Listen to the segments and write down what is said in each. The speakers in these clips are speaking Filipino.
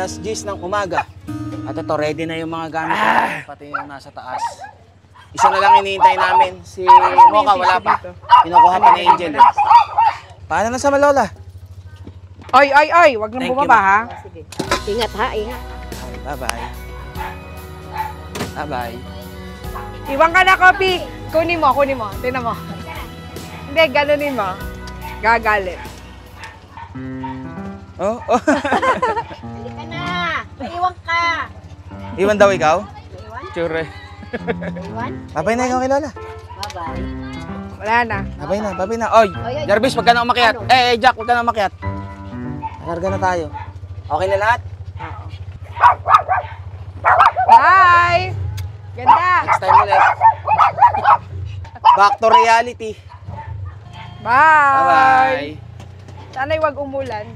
10 ng umaga. At ito, ready na yung mga gamit natin, pati yung nasa taas. Isa na lang iniintay namin. Si Mocha wala pa. Kinukuha pa ni Angel. Paano na sa Malola? Ay, wag nang bumaba ha. Sige. Ingat ha, ingat. Bye-bye. Bye-bye. Iwan ka na, Kopi. Kunin mo. Tingnan mo. Hindi, ganunin mo. Gagalit. Oh. Halika na. Iwan ka. Iwan daw ikaw? Iwan? Sure. Iwan? Babay na ikaw kay Lola. Bye-bye. Wala na. Babay na. Oy, Jarvis, wag ka na umakyat. Jack, wag ka na umakyat. Larga na tayo. Okay na lahat? Bye! Ganda! Next time ulit. Back to reality. Bye! Bye-bye. Sana'y wag umulan.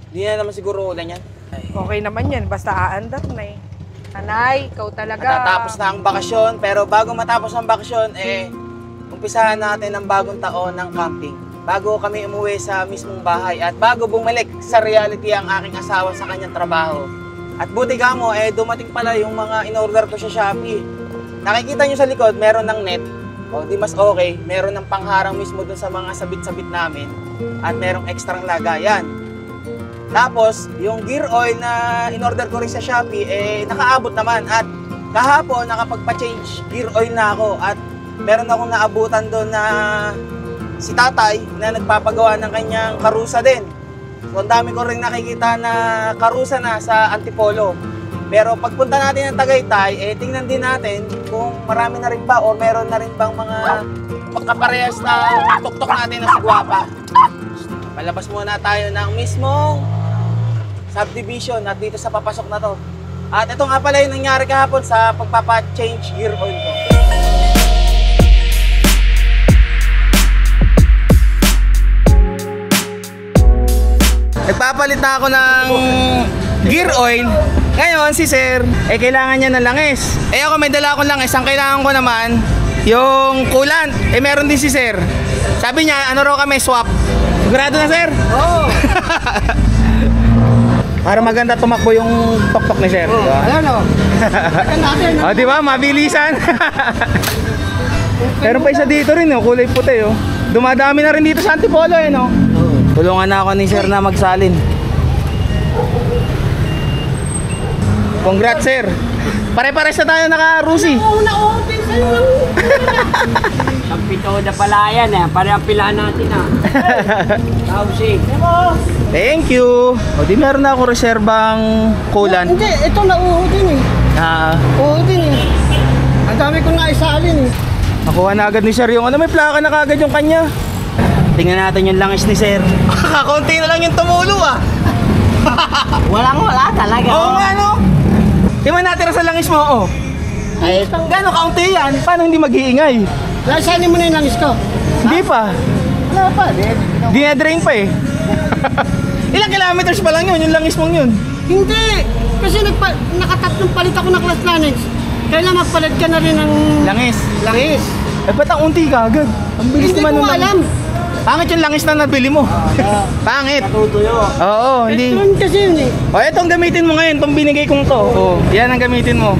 Hindi na naman siguro ulan yan. Okay naman yan, basta aandar na eh. Anay, ikaw talaga. Matatapos na ang bakasyon, pero bago matapos ang bakasyon, umpisahan natin ang bagong taon ng camping. Bago kami umuwi sa mismong bahay at bago bumalik sa reality ang aking asawa sa kanyang trabaho. At buti ka mo, dumating pala yung mga in-order ko sa Shopee. Nakikita nyo sa likod, meron ng net. O di mas okay, meron ng pangharang mismo dun sa mga sabit-sabit namin. At merong ekstrang lagayan. Tapos, yung gear oil na in-order ko rin sa Shopee, nakaabot naman. At kahapon, nakapagpa-change gear oil na ako. At meron akong naabutan doon na si tatay na nagpapagawa ng kanyang karusa din. So, ang dami ko rin nakikita na karusa na sa Antipolo. Pero pagpunta natin ng Tagaytay, tingnan din natin kung marami na rin ba o meron na rin bang mga pagkaparehas na tuktok natin na si Guapa. Palabas muna tayo ng mismong subdivision at dito sa papasok na to. At ito nga pala yung nangyari kahapon sa pagpapa-change gear oil ko. Nagpapalit na ako ng gear oil. Ngayon si sir, kailangan niya ng langis. Ako may dala akong langis. Ang kailangan ko naman, yung coolant. Meron din si sir. Sabi niya, ano raw kami, swap. Sigurado na sir? Oo. Para maganda tumakbo yung tok-tok ni sir. Ayan o. O diba, mabilisan. Meron pa isa dito rin, kulay puti. Dumadami na rin dito sa Antipolo. Tulungan na ako ni sir na magsalin. Congrats sir. Pare-pares na tayo naka-Rusi. Una-open sa'yo. Pagpito na pala yan Pare ang pilahan natin Tausi. Thank you. O di meron na ako reserbang coolant. Hindi, ito nauho din Oo din Ang dami ko na isalin Nakuha na agad ni sir yung may plaka na kagad yung kanya. Tingnan natin yung langis ni sir. Kakaunti na lang yung tumulo Wala talaga. Oo nga no. Di man natira sa langis mo Ay, gano'ng kaunti yan? Paano hindi mag-iingay? lasanin mo na yung langis ko. Hindi pa. Wala pa. Dinadrain pa Ilang kilometers pa lang yun, yung langis mong yun? Hindi. Kasi nakatatlong palit ako ng class langis. Kailan magpalit ka na rin ng Langis. Ba't ang unti ka agad? Ang bilis Hindi naman ko ng alam. Pangit yung langis na nabili mo. Pangit. Natutuyo. Oo, hindi. Ito kasi yun Itong gamitin mo ngayon, itong binigay kong to. Yan ang gamitin mo.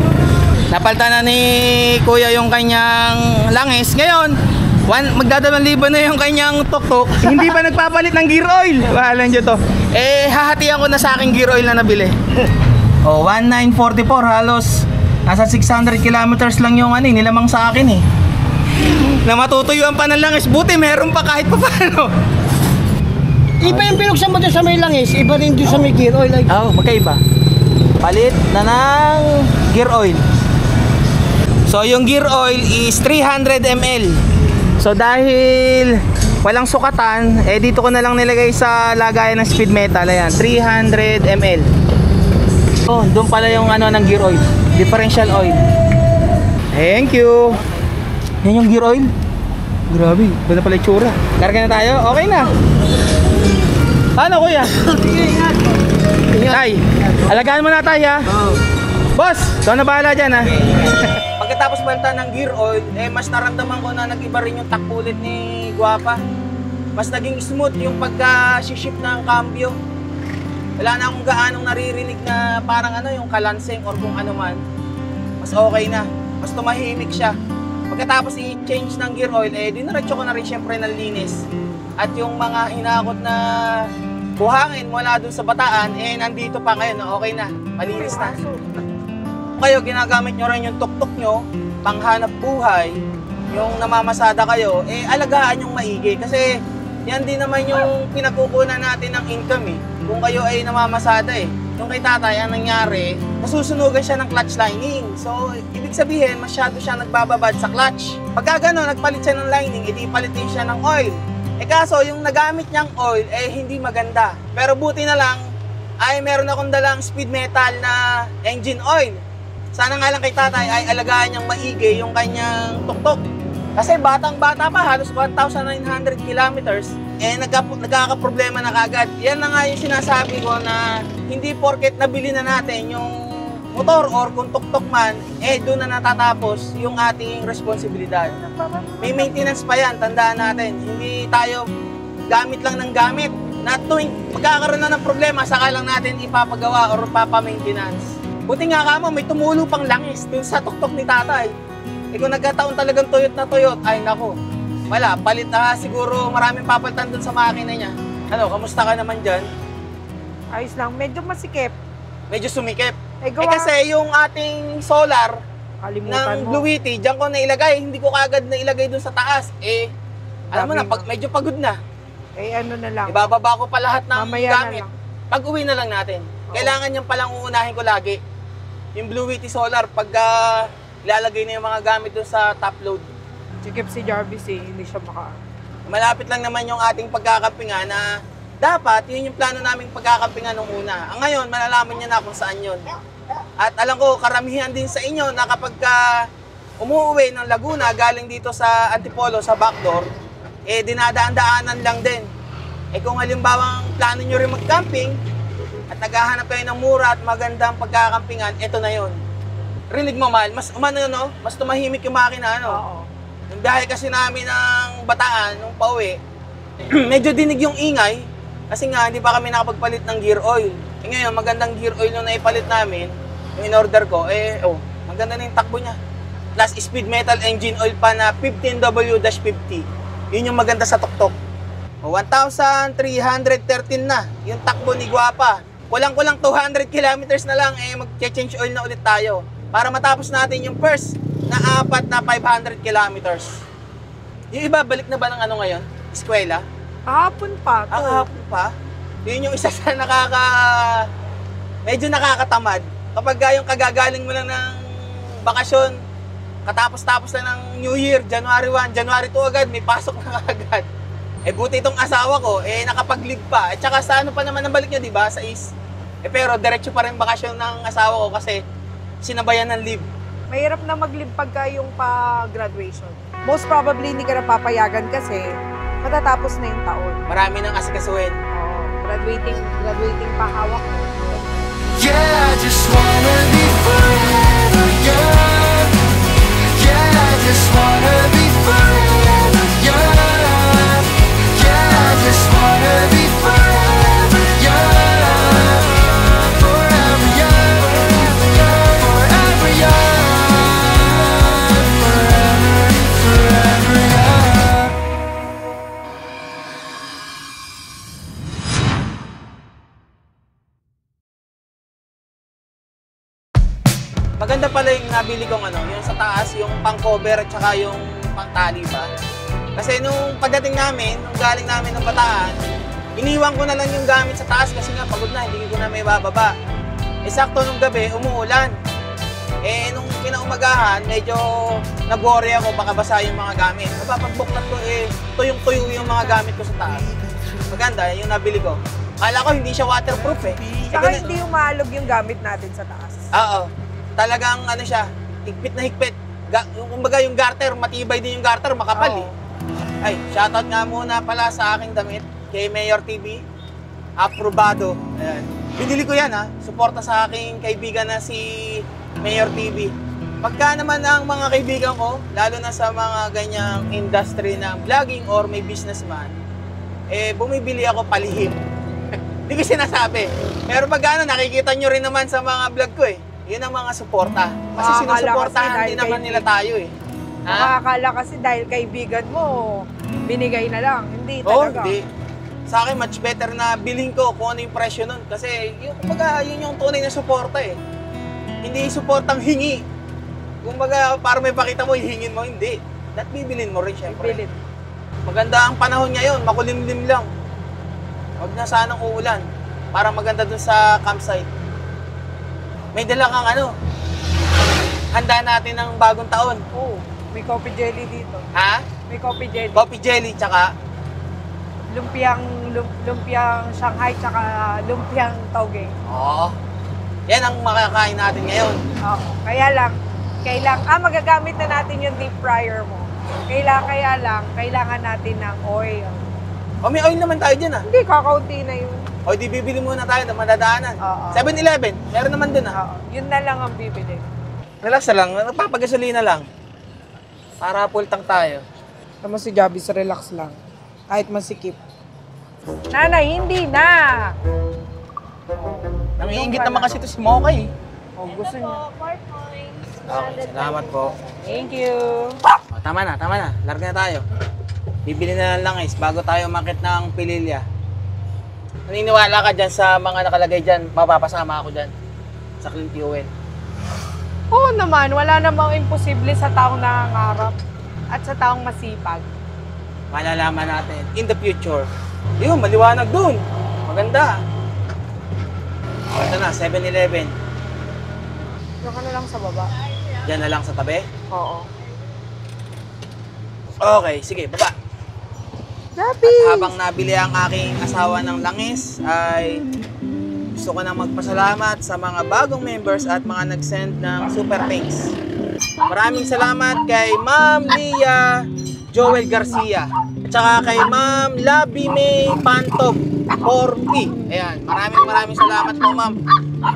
Napalta na ni Kuya yung kanyang langis. Ngayon, magdadalawang libo na yung kanyang tok-tok. Hindi pa nagpapalit ng gear oil. Bahalan nyo to. Hahatian ko na sa aking gear oil na nabili. 1944 halos. Nasa 600 kilometers lang yung nilamang sa akin na matutuyuan pa ng langis. Buti meron pa kahit pa paano. Iba yung pinuksan mo dyan sa may langis. Iba rin dyan sa may gear oil. Magkaiba. Palit na ng gear oil. So yung gear oil is 300 ml. So dahil walang sukatan, dito ko na lang nilagay sa lagayan ng speed metal. Ayan, 300 ml. Doon pala yung ng gear oil. Differential oil. Thank you. Yan yung gear oil. Grabe, doon na pala yung tsura. Karga na tayo? Okay na. Ano kuya? Ingat. Tay, alagaan mo na tayo Boss, ikaw na bahala dyan Pagkatapos banta ng gear oil, mas naramdaman ko na nag-iba rin yung takbulit ni Guapa. Mas naging smooth yung pagka-shift ng cambio. wala na akong gaanong naririnig na parang ano, yung kalansing or kung ano man. Mas okay na. Mas tumahimik siya. Pagkatapos i-change ng gear oil, dinaretso ko na rin syempre ng linis. At yung mga hinakot na buhangin mula dun sa bataan, nandito pa ngayon, okay na, malinis na. Kung kayo, ginagamit nyo rin yung tuktok nyo, panghanap buhay, yung namamasada kayo, alagaan yung maigi. Kasi yan din naman yung pinagkukunan natin ng income Kung kayo ay namamasada Yung kay tatay, ang nangyari, nasusunugan siya ng clutch lining. So, ibig sabihin, masyado siya nagbababad sa clutch. Pagka gano'n, nagpalit siya ng lining, edi palit din siya ng oil. Kaso, yung nagamit niyang oil, hindi maganda. Pero buti na lang, ay meron akong dalang speed metal na engine oil. Sana nga lang kay tatay ay alagaan niyang maigi yung kanyang tuktok. Kasi batang-bata pa, halos 1,900 kilometers, nagkakaproblema na kagad. Yan na nga yung sinasabi ko na hindi porket nabili na natin yung motor or kung tuktok man, doon na natatapos yung ating responsibilidad. May maintenance pa yan, tandaan natin. Hindi tayo gamit lang ng gamit. Na tuwing magkakaroon na ng problema, saka lang natin ipapagawa or papamaintenance. Buti nga kamo, may tumulo pang langis dun sa tuktok ni tatay. Kung nagkataon talagang tuyot na tuyot, ay nako, wala, palit siguro maraming papalitan dun sa makina niya. Ano, kamusta ka naman dyan? Ayos lang, medyo masikip. Medyo sumikip. Gawa, Kasi yung ating solar kalimutan ng mo. Blue Witty, dyan ko nailagay, hindi ko kagad nailagay dun sa taas. Alam mo na, medyo pagod na. Ano na lang. Ibababa ko pa lahat ng Mamaya gamit. na lang. Pag-uwi na lang natin. Oo. Kailangan yan palang uunahin ko lagi. Yung Blue Witty solar, pag ilalagay na yung mga gamit doon sa top load. Sikip si Jarvis hindi siya Malapit lang naman yung ating pagkakampingan na dapat yun yung plano naming pagkakampingan nung una. Ngayon, malalaman niya na kung saan yun. At alam ko, karamihan din sa inyo na kapag umuwi ng Laguna galing dito sa Antipolo, sa backdoor, dinadaan-daanan lang din. Kung halimbawa plano nyo rin mag-camping at naghahanap kayo ng mura at magandang pagkakampingan, ito na yun. Rinig mo, Mal, mas mas tumahimik yung makina, Oo. Yung biyahe kasi namin ng Bataan, nung pauwi, medyo dinig yung ingay, kasi nga, hindi pa kami nakapagpalit ng gear oil. Ngayon, magandang gear oil yung naipalit namin, yung in-order ko, maganda na yung takbo niya. Plus, speed metal engine oil pa na 15W-50. Yun yung maganda sa tuktok. 1,313 na, yung takbo ni Guapa. Kulang-kulang 200 kilometers na lang, mag-change oil na ulit tayo. Para matapos natin yung first na 4 na 500 kilometers. Yung iba, balik na ba ng ngayon? Eskwela? Kahapon pa. Kahapon pa? Yun yung isa sa medyo nakakatamad. Kapag yung kagagaling mo lang ng bakasyon, katapos-tapos na ng New Year, January 1, January 2 agad, may pasok na agad. Buti itong asawa ko, nakapag-leave pa. At saka sa pa naman ang balik niya, di ba? Sa East. Pero diretso pa rin bakasyon ng asawa ko kasi sinabayan ng leave. Mahirap na mag-leave pagka yung pa-graduation. Most probably, hindi ka na papayagan kasi matatapos na yung taon. Marami nang asikasuhin. Graduating pa hawak mo. Yeah, I just wanna be forever young. Yeah, I just wanna be forever young. Yeah, I just wanna be forever young. Forever young, forever young, forever young. Maganda pala yung nabili kong yung sa taas, yung pang-cover at saka yung pang-tali ba. Kasi nung pagdating namin, nung galing namin ng Bataan, iniwan ko na lang yung gamit sa taas kasi nga pagod na, hindi ko na may bababa. Sakto nung gabi, umuulan. Nung kinaumagahan, medyo nag-worry ako, baka basa yung mga gamit. Napapagbuklat ko, tuyong-tuyo yung mga gamit ko sa taas. Maganda, yung nabili ko. Kala ko hindi siya waterproof Saka hindi umaalog yung gamit natin sa taas. Oo. Talagang siya, higpit na higpit. Kumbaga yung garter, matibay din yung garter, makapal Oo. Ay, shoutout nga muna pala sa aking damit kay Mayor TV. Aprobado. Ayan. Binili ko yan Suporta sa aking kaibigan na si Mayor TV. Pagka naman ang mga kaibigan ko, lalo na sa mga ganyang industry ng vlogging or may businessman, bumibili ako palihim. Hindi ko sinasabi. Pero pag ano, nakikita nyo rin naman sa mga vlog ko eh. Yun ang mga suporta. Kasi Makakala sinusuportahan kasi din dahil naman nila tayo eh. Ha? Nakakala kasi dahil kaibigan mo, binigay na lang. Hindi Oo, talaga. hindi. Sa akin, much better na bilhin ko kung ano yung presyo nun. Kasi yung, kumbaga, yun yung tunay na suporta eh. Hindi suportang hingi. Kumbaga, para may pakita mo, hihingin mo, hindi. At bibilin mo rin, syempre. Bilin. Maganda ang panahon ngayon, makulimlim lang. Huwag na sanang uulan. Para maganda dun sa campsite. May dala kang ano, handa natin ng bagong taon. Oo. May coffee jelly dito. Ha? May coffee jelly. Coffee jelly, tsaka Lumpiang Shanghai, tsaka lumpiang tauge. Oo. Yan ang makakain natin ngayon. Oo. Magagamit na natin yung deep fryer mo. Kailangan natin ng oil. O may oil naman tayo dyan ah. Hindi, kakaunti na yun. O di bibili muna tayo na madadaanan. Oo. 7-Eleven, meron naman dun ah. Oo. Yun na lang ang bibili. Relax na lang, nagpapagasolina lang. Para full tank tayo. Tama si Jabis, relax lang. Kahit masikip. Nanay, hindi na! Nangiingit naman kasi ito si Mokay. Oh, gusto niya. Okay, salamat po. Thank you. O, tama na. Larga na tayo. Bibili na lang guys, bago tayo umakit ng Pililya. Naniniwala ka dyan sa mga nakalagay dyan, mapapasama ako dyan. Sa Clean Fuel. Oo naman, wala namang imposible sa taong nangangarap at sa taong masipag. Malalaman natin in the future. Yun, maliwanag dun. Maganda. O, ito na, 7-Eleven. Diyan ka na lang sa baba. Diyan na lang sa tabi. Oo. Okay, sige, baba. Jabi! Habang nabili ang aking asawa ng langis, ay gusto ko nang magpasalamat sa mga bagong members at mga nag-send ng super thanks. Maraming salamat kay Ma'am Lia Joel Garcia at saka kay Ma'am Labi May Pantog 40. Ayan, maraming salamat po ma'am.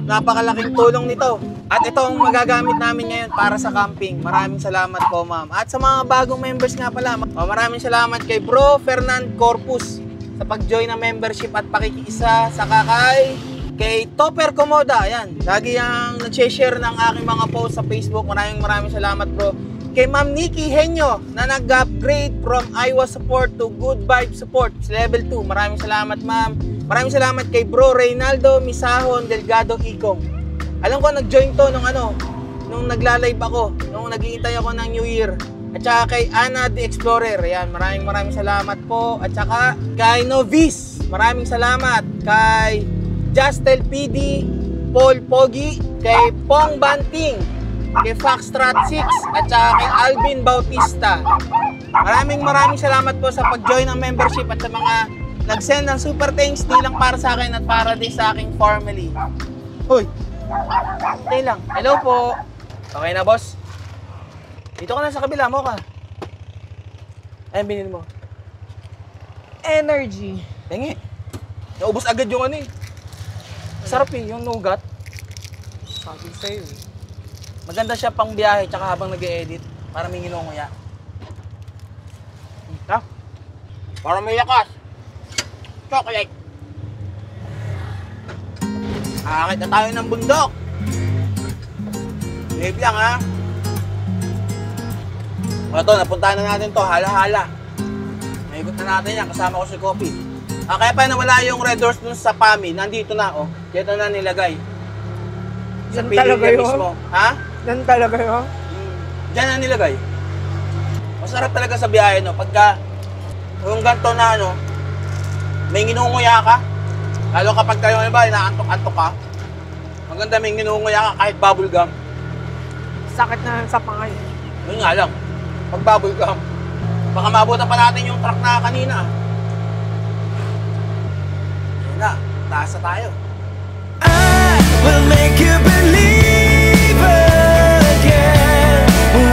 Napakalaking tulong nito. At ito ang magagamit namin ngayon para sa camping. Maraming salamat po ma'am. At sa mga bagong members nga pala, maraming salamat kay Bro Fernand Corpus sa pag-join ng membership at pakikiisa sa kay Topper Komoda. Ayan, lagi ang nag-share ng aking mga post sa Facebook. Maraming salamat bro. Kay Ma'am Nikki Henyo na nag-upgrade from Iowa support to Good Vibe support level 2. Maraming salamat ma'am. Maraming salamat kay Bro Reynaldo Misahon Delgado Icong. Alam ko nag-join to nung nagla-live ako, nung nag-iintay ako ng New Year. At saka kay Ana the Explorer. Ayan, maraming salamat po. At saka kay Novice. Maraming salamat. Kay Justel PD, Paul Pogi, kay Pong Banting, kay Foxtrot 6, at saka kay Alvin Bautista. Maraming salamat po sa pag-join ng membership at sa mga nag-send ng super thanks, di lang para sa akin at para din sa aking family. Hoy! Stay lang. Hello po. Okay na, boss? Dito ka na sa kabila mo ka. Ayun, binili mo. Energy. Tingi. Naubos agad yung ano eh. Sarap eh, yung nougat. Sabi sa'yo eh. Maganda siya pang biyahe tsaka habang nag-e-edit. Para may nginunguya. Ha? Para may lakas. Chocolate. Akit na tayo ng bundok. Wave lang ha. O ito, napuntahan na natin to. Hala-hala. Naikot na natin yan. Kasama ko si Kopi. Kaya pa nawala yung red doors dun sa PAMI. Nandito na, oh. Dito na nilagay. Sa Yan Pililya talaga yun? mismo. Ha? Yan talaga yun? Diyan na nilagay. Masarap talaga sa biyahe, no? Pagka yung ganito na, ano, may nginunguya ka. Lalo kapag kayo, ano ba, inaantok-antok ka. Maganda may nginunguya ka kahit bubble gum. Sakit na sa pangay. Yun nga lang. Pag bubble gum, baka maabutan pa natin yung truck na kanina. Yan na, taas na tayo. I will make you believe again.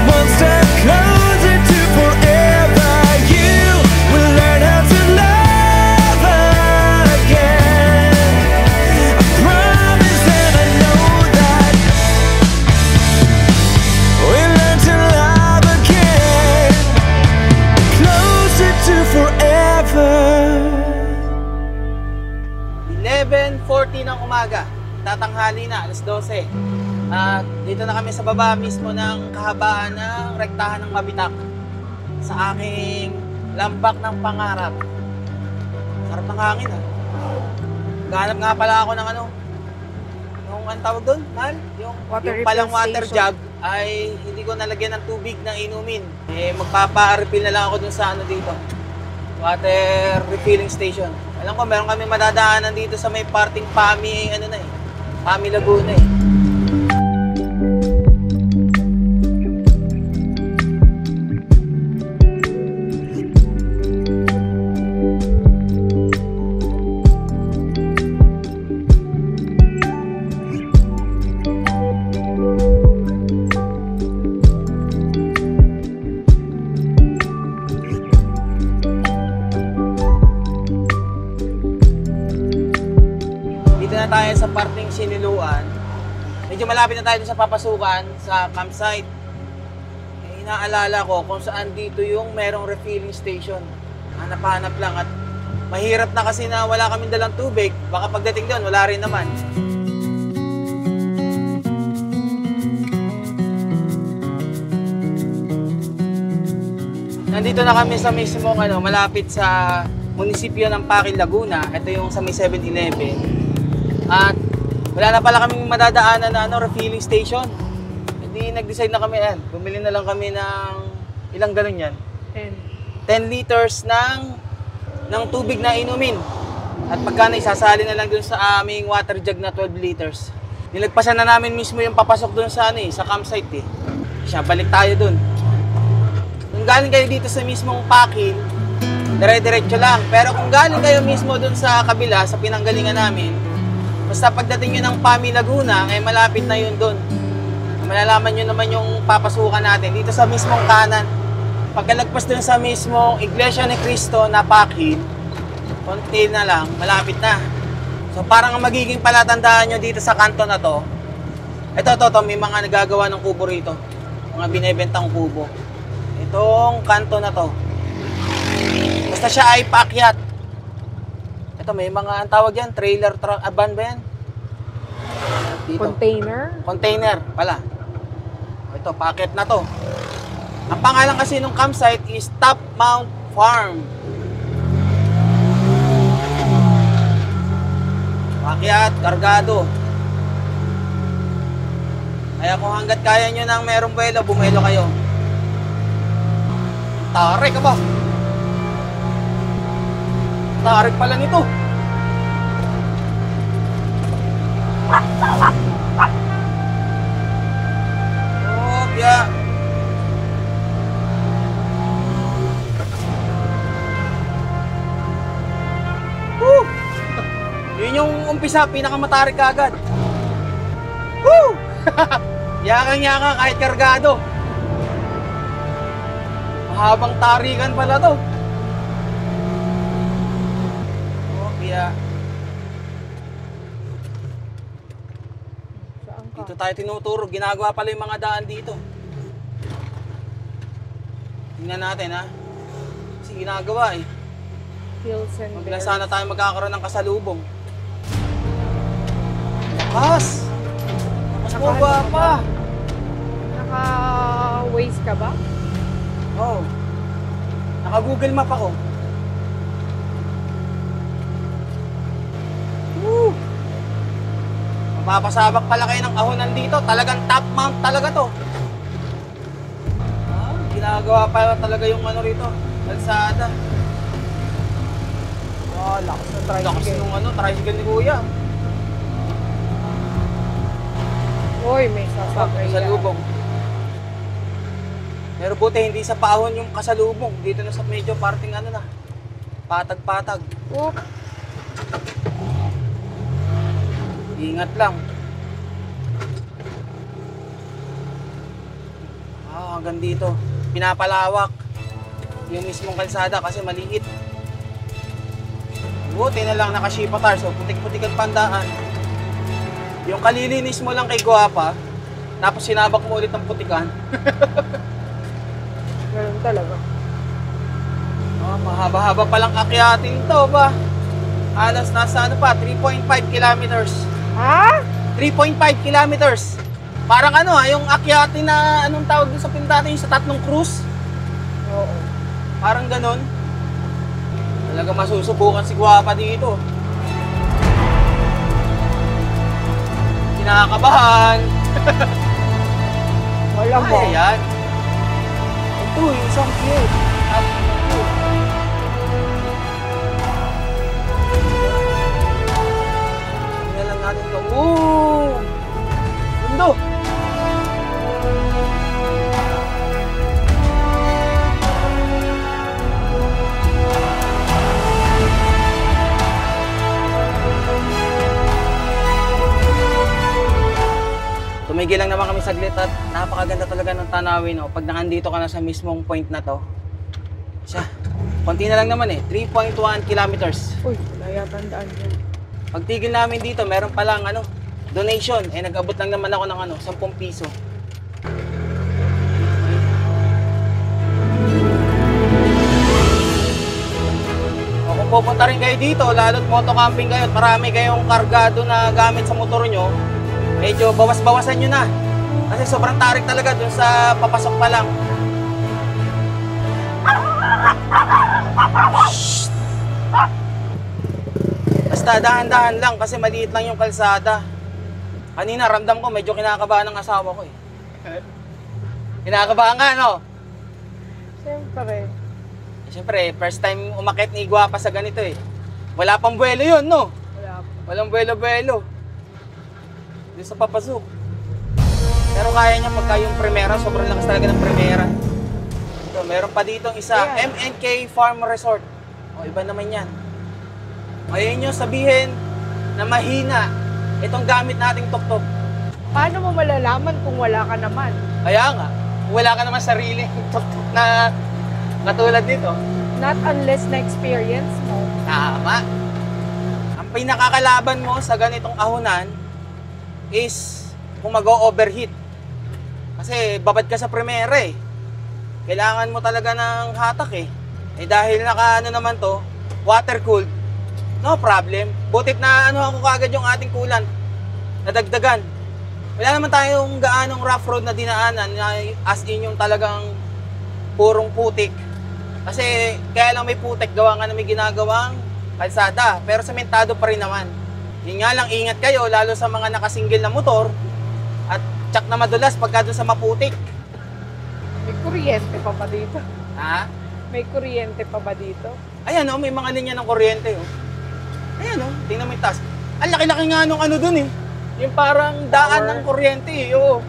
One step closer to forever. You will learn how to love again. I promise and I know that we'll learn to love again. Closer to forever. 11 umaga. Tatanghali na, alas 12. At dito na kami sa baba mismo ng kahabaan ng rektahan ng Mabitak. Sa aking lambak ng pangarap. Sarap ng hangin ah. Gahanap nga pala ako ng ano, yung ang tawag doon, Mal? Yung palang refill water station. jug ay hindi ko nalagyan ng tubig ng inumin. Magpapa-refill na lang ako dun sa ano dito. Water refilling station. Alam ko, meron kami madadaanan dito sa may parting Pami, Pami Laguna eh. Tayo sa parting Siniluan. Medyo malapit na tayo sa papasukan sa campsite. Inaalala ko kung saan dito yung merong refilling station. Hanap-hanap lang at mahirap na kasi na wala kaming dalang tubig. Baka pagdating doon, wala rin naman. Nandito na kami sa mismong malapit sa munisipyo ng Paquil, Laguna. Ito yung sa may 7-Eleven. At wala na pala kaming madadaanan na refilling station. Hindi nag-decide na kami bumili na lang kami ng ilang galon yan? 10 liters ng tubig na inumin. At pagka isasali na lang dun sa aming water jug na 12 liters. Nilagpasan na namin mismo yung papasok dun sa sa campsite eh. Siya, balik tayo dun. Kung galing kayo dito sa mismong Paquil, dire-diretso lang. Pero kung galing kayo mismo dun sa kabila, sa pinanggalingan namin, basta pagdating nyo ng Pami, Laguna, ay malapit na yun doon. Malalaman nyo naman yung papasukan natin dito sa mismong kanan. Pagkalagpas dun sa mismong Iglesia ni Cristo na Paquil, konti na lang, malapit na. So parang ang magiging palatandaan nyo dito sa kanto na to, ito, may mga nagagawa ng kubo rito. Mga binebentang kubo. Itong kanto na to. Basta siya ay paakyat. Ito, may mga, ang tawag yan, trailer truck, van ba yan? Dito. Container pala. Ito, packet na to. Ang pangalan kasi ng campsite is Top Mount Farm. Pakyat, kargado. Kaya kung hanggat kaya nyo nang merong buwelo, bumelo kayo. Tarik ka ba? Tarik pala nito. Oh, yeah. Woo! Yun yung umpisa, pinakamatarik ka agad. Woo! Yakang-yaka kahit kargado. Mahabang tarikan pala to. Yeah. Dito tayo tinuturo. Ginagawa pala yung mga daan dito. Tingnan natin ha. Kasi ginagawa eh. Magla sana tayo magkakaroon ng kasalubong. Lakas! Mas mababa pa. Naka-Waze ka ba? Oo. Naka-Google Map ako. Woo! Mapapasabak pala kayo ng ahonan dito. Talagang top mount talaga to. Ginagawa pala talaga yung rito. Kalsada. Lakas ng tricycle. Lakas nung tricycle ni Kuya. Uy, may sasakay Sa lubong. Pero buti hindi sa paahon yung kasalubong. Dito na sa medyo parting na. Patag-patag. Oop. Ingat lang. Hanggang dito. Pinapalawak yung mismong kalsada kasi maliit. Buti na lang naka-shipa tires. So putik-putik ang pandaan. Yung kalilinis mo lang kay Guapa, tapos sinabak mo ulit ang putikan. Ganun talaga. Mahaba-haba palang akyatin to ba? Alas nasa 3.5 kilometers. Ha? 3.5 kilometers. Parang ano yung akyatin na anong tawag dun sa pintatin, yung sa tatlong cruise. Oo. Parang ganun. Talaga masusubukan si Guapa dito. Kinakabahan. Wala mo. Ay, yan. Ito, yung isang cute. Tingnan lang natin ito. Woo! Mundo! Tumigil lang naman kami saglit at napakaganda talaga ng tanawin. No? Pag nakandito ka na sa mismong point na to, siya, konti na lang naman 3.1 kilometers. Uy, wala yata ang daan dyan. Pagtigil namin dito, meron palang donation. Nag-abot lang naman ako ng 10 piso. O kung pupunta rin kayo dito, lalo't motocamping kayo at marami kayong kargado na gamit sa motor nyo, medyo bawas-bawasan nyo na. Kasi sobrang tarik talaga dun sa papasok pa lang. Shhh! Basta dahan-dahan lang kasi maliit lang yung kalsada. Kanina ramdam ko medyo kinakabahan ng asawa ko Kinakabahan ka, no? Siyempre. Siyempre, first time umakyat ni Guapa sa ganito Wala pang buwelo yun, no? Wala pa. Walang buwelo-buwelo. Doon sa papasok. Pero kaya niya pagka yung primera, sobrang lakas talaga ng primera. So, meron pa dito isa, Ayan. MNK Farm Resort. O, iba naman yan. Ayaw nyo sabihin na mahina itong gamit nating tuk-tuk. Paano mo malalaman kung wala ka naman? Kaya nga, wala ka naman sarili tuk-tuk na katulad nito. Not unless na-experience mo. Tama. Ang pinakakalaban mo sa ganitong ahunan is kung mag-overheat. Kasi babad ka sa primera Kailangan mo talaga ng hatak dahil naka naman to, water cooled, no problem. Butit na ako kagad yung ating coolant. Nadagdagan. Wala naman tayong gaanong rough road na dinaanan as in yung talagang purong putik. Kasi kaya lang may putik, gawa nga na may ginagawang kalsada. Pero sementado pa rin naman. Yun nga lang, ingat kayo, lalo sa mga nakasinggil na motor. At tsak na madulas pagka doon sa maputik. May kuryente pa ba dito? Ha? May kuryente pa ba dito? Ayan may mga linya ng kuryente Ayan tingnan mo yung taas. Ang laki-laki nga nung doon Yung parang daan Tower. ng kuryente oo.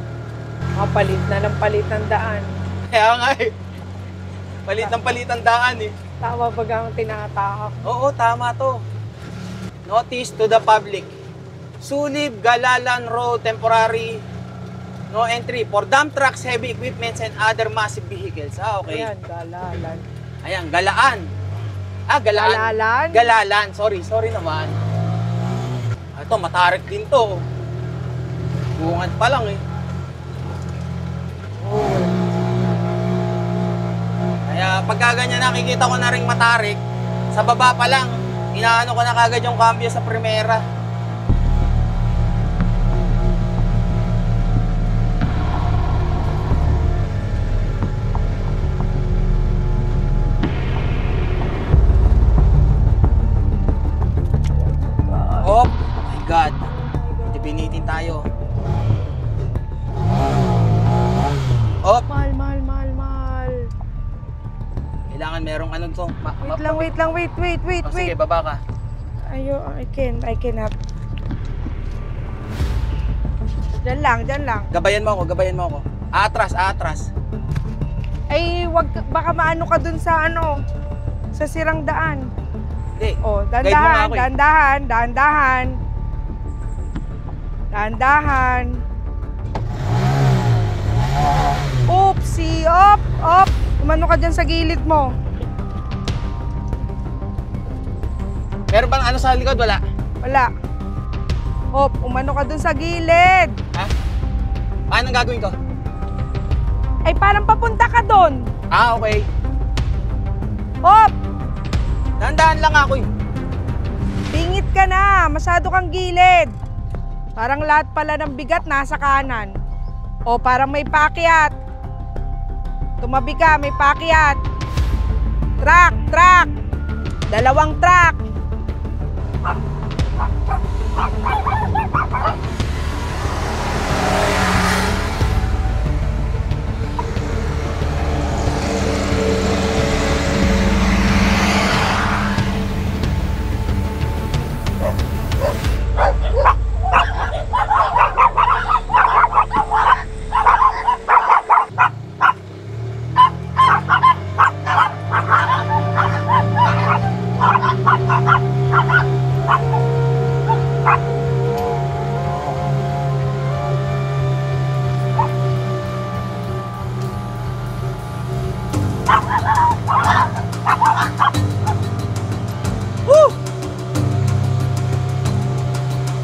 Palit na ng palit ng daan. Kaya nga palit ng daan Tama ba ang tinatahak? Oo, tama to. Notice to the public. Sulib, Galalan Road, temporary no entry for dump trucks, heavy equipments, and other massive vehicles. Okay. Ayan, Galalan. Ayan, Galaan. Galaan. Galalan? Galalan. Sorry naman. Ito, matarik din to. Bungad pa lang Kaya pagka ganyan nakikita ko na ring matarik, sa baba pa lang, inaano ko na kagad yung cambio sa primera. Oh my God. Binitin tayo. Oh, Mahal. kailangan merong to. Wait Sige, baba ka. I cannot. Diyan lang. Gabayan mo ako. Atras. Ay, baka maano ka dun sa sa sirang daan. Hindi. Oh, Guide mo nga ako dahan. Oopsie, op. Umano ka dyan sa gilid mo. Meron bang sa likod? Wala. Wala. Op, umano ka dun sa gilid. Ha? Paano gagawin ko? Ay, parang papunta ka dun. Okay. Op, Dahan-dahan lang ako bingit ka na. Masyado kang gilid. Parang lahat pala ng bigat nasa kanan. O parang may paakyat. Tumabi ka, may paakyat. Truck, truck. Dalawang truck.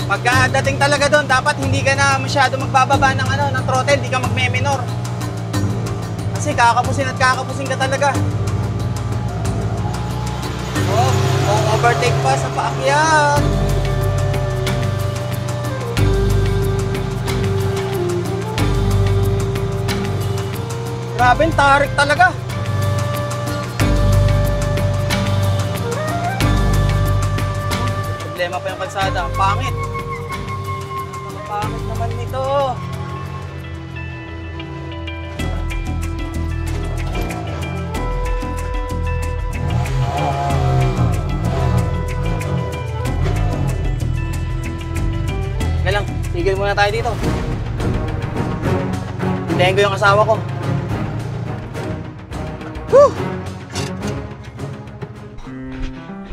Pagdating talaga doon, dapat hindi ka na masyado magbababa ng ng throttle, hindi ka magme-minor. Kasi kakapusin at kakapusin ka talaga. Oh, overtake pa sa paakyat. Grabe, tarik talaga. Problema pa yung kalsada, ang pangit. Pangit naman nito. Kaya lang, tigil muna tayo dito. Hintayin ko yung asawa ko. Whew!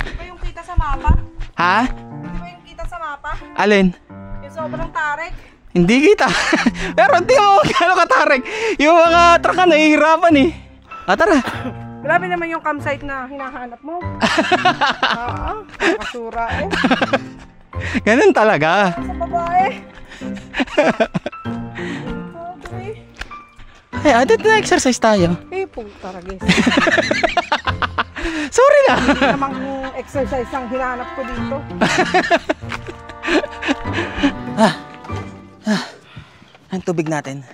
Di ba yung kita sa mapa? Ha? Di ba yung kita sa mapa? Alin? Yung sobrang tarik. Hindi kita. Pero hindi mo gano'ng katarik. Yung mga truck ka nahihirapan eh. Tara. Grabe naman yung campsite na hinahanap mo. Oo, kasura eh. Ganun talaga. Sa babae. Okay. Ay, adat na exercise tayo. Eh, puta ragis. Sorry na. Hindi namang exercise ang hinahanap ko dito. Ang tubig natin.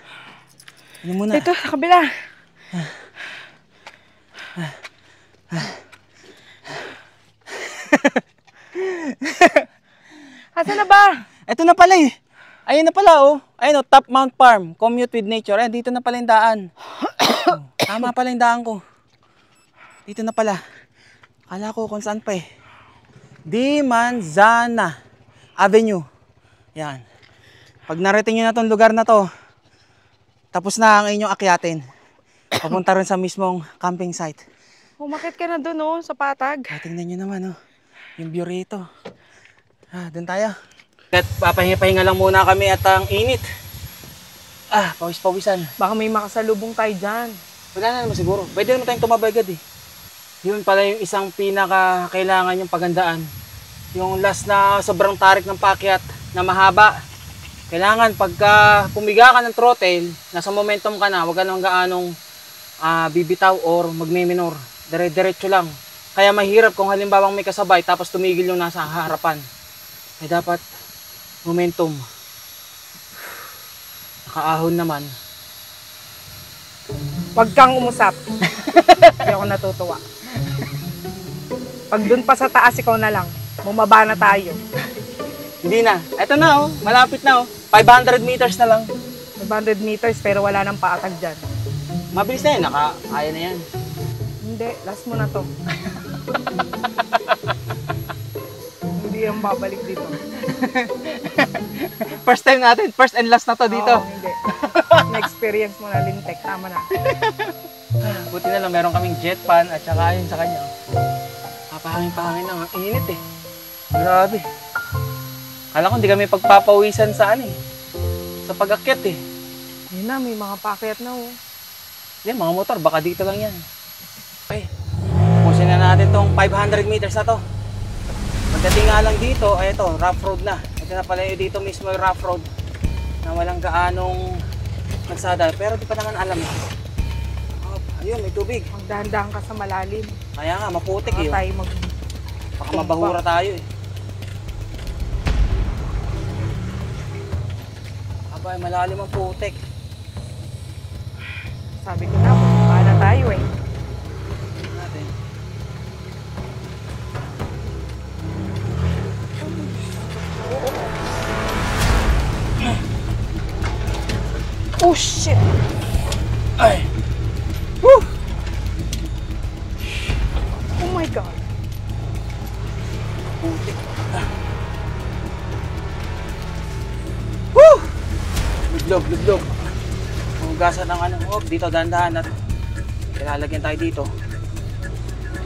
Ano muna? Dito, sa kabila. Asa na ba? Ito na pala eh. Ayun na pala oh. Ayun oh, Top Mount Farm. Commute with nature. Ayun, dito na pala yung daan. Tama pala yung daan ko. Dito na pala. Akala ko kung saan pa eh. Dimanzana Avenue. Yan. Pag narating nyo na tong lugar na to, tapos na ang inyong akyatin. Papunta rin sa mismong camping site. Umakit ka na doon oh, sa patag. Tingnan nyo naman oh. Yung view rito. Doon tayo. At papahinga-pahinga lang muna kami at ang init. Pawis-pawisan. Baka may makasalubong tayo dyan. Wala na naman siguro. Pwede naman tayong tumabay agad eh. Yun pala yung isang pinaka kailangan yung pagandaan. Yung last na sobrang tarik ng paakyat na mahaba. Kailangan pagka pumiga ka ng throttle, nasa momentum ka na, huwag ka nang gaanong bibitaw or magme-minor. Dire-diretso lang. Kaya mahirap kung halimbawang may kasabay tapos tumigil yung nasa harapan. Kaya dapat momentum. Nakaahon naman. Huwag kang umusap. Hindi ako natutuwa. Pag dun pa sa taas, ikaw na lang. Bumaba na tayo. Hindi na. Eto na oh. Malapit na oh. 500 meters na lang. 500 meters pero wala nang paatag dyan. Mabilis na yan. Kaya na yan. Hindi, last mo na to. Hindi yung babalik dito. First time natin. First and last na to dito. Oo, hindi. Na-experience mo na, lintek. Tama na. Buti na lang meron kaming jet fan at saka yun sa kanya. Papahangin-pahangin lang. Ang init eh. Grabe. Kala ko hindi kami pagpapawisan sa sa pag-akyat eh. Yun na, may mga pakyat na oh. Yan, mga motor, baka dito lang yan. Okay. Pusin na natin tong 500 meters na to. Pagdating nga lang dito, ay ito, rough road na. Ito na pala yung dito mismo yung rough road na walang gaanong nagsada. Pero di pa naman alam. Ayun, may tubig. Magdahan-dahan ka sa malalim. Kaya nga, maputik Baka eh. tayo Baka mabahura tayo eh. Abay, malalim ang putik. Sabi ko na, paano tayo eh. Tingnan natin. Oh shit! Ay! Woo! Oh my God! Putik. Woo! Luglog. Hugasan ng ano. Oh, dito, dahan-dahan. At ilalagyan tayo dito.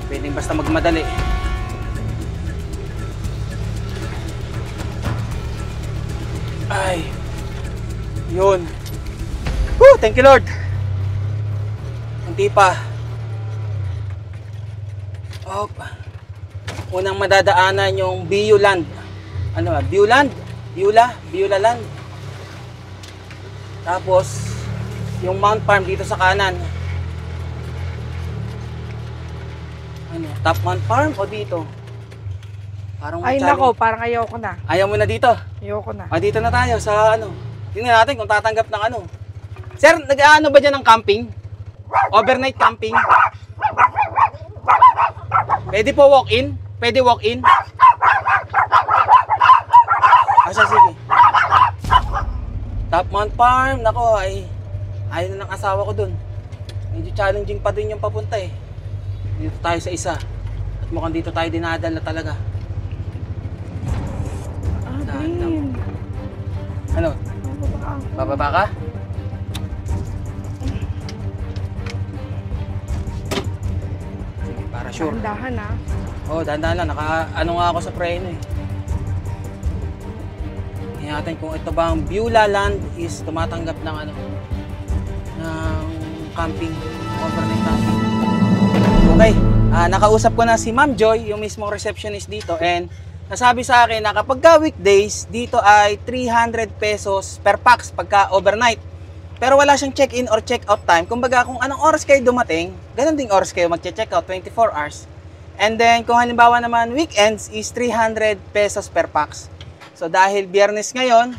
Pwedeng basta magmadali. Ay! Yun. Woo! Thank you, Lord! Hindi pa. Oh, unang madadaanan yung Beuland. Ano ba? Beuland? Beulah Land. Tapos, yung Mount Farm dito sa kanan. Ano? Top Mount Farm o dito? Parang Ay nako, parang ayoko na. Ayaw mo na dito? Ayoko na. Dito na tayo sa ano. Tingnan natin kung tatanggap ng ano. Sir, nag-ano ba dyan ng camping? Overnight camping? Pwede po walk-in? Pwede walk-in? Asa, sige. Top Mount Farm, nako ay ayaw na ng asawa ko dun. Medyo challenging pa din yung papunta eh. Dito tayo sa isa. At mukhang dito tayo dinadala talaga. Green. Ano? Bababa ka? Sige, para sure. Dahan ah. Oo, dahan-dahan lang. Ano nga ako sa preno eh. Tingnan natin kung ito bang Beulah Land is tumatanggap ng ano, ng camping, overnight camping. Okay, nakausap ko na si Ma'am Joy, yung mismong receptionist dito, and nasabi sa akin na kapag weekdays, dito ay 300 pesos per pax pagka overnight. Pero wala siyang check-in or check-out time. Kumbaga kung anong oras kayo dumating, ganun ding oras kayo magche-check-out, 24 hours. And then kung halimbawa naman weekends is 300 pesos per pax. So dahil Biyernes ngayon,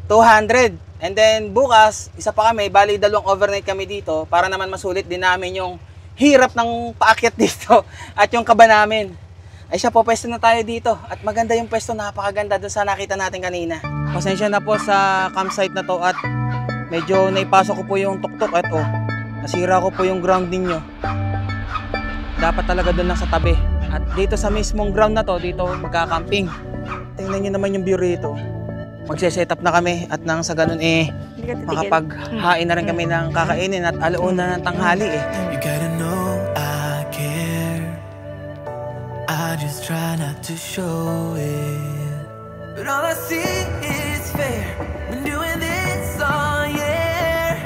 200. And then bukas, isa pa kami, bali 2 overnight kami dito para naman masulit din namin yung hirap ng paakyat dito at yung kaba namin. Ay siya po, pwesto na tayo dito. At maganda yung pwesto, napakaganda doon sa nakita natin kanina. Pasensya na po sa campsite na to at medyo naipasok ko po yung tuktok at nasira ko po yung ground ninyo. Dapat talaga doon lang sa tabi. At dito sa mismong ground na to, dito magka-camping. Tingnan nyo naman yung view rito. Magse-set up na kami at nang sa ganun makapaghain na rin kami ng kakainin at alauna ng tanghali eh. You gotta know I care. I just try not to show it, but all I see is fair. Been doing this all year.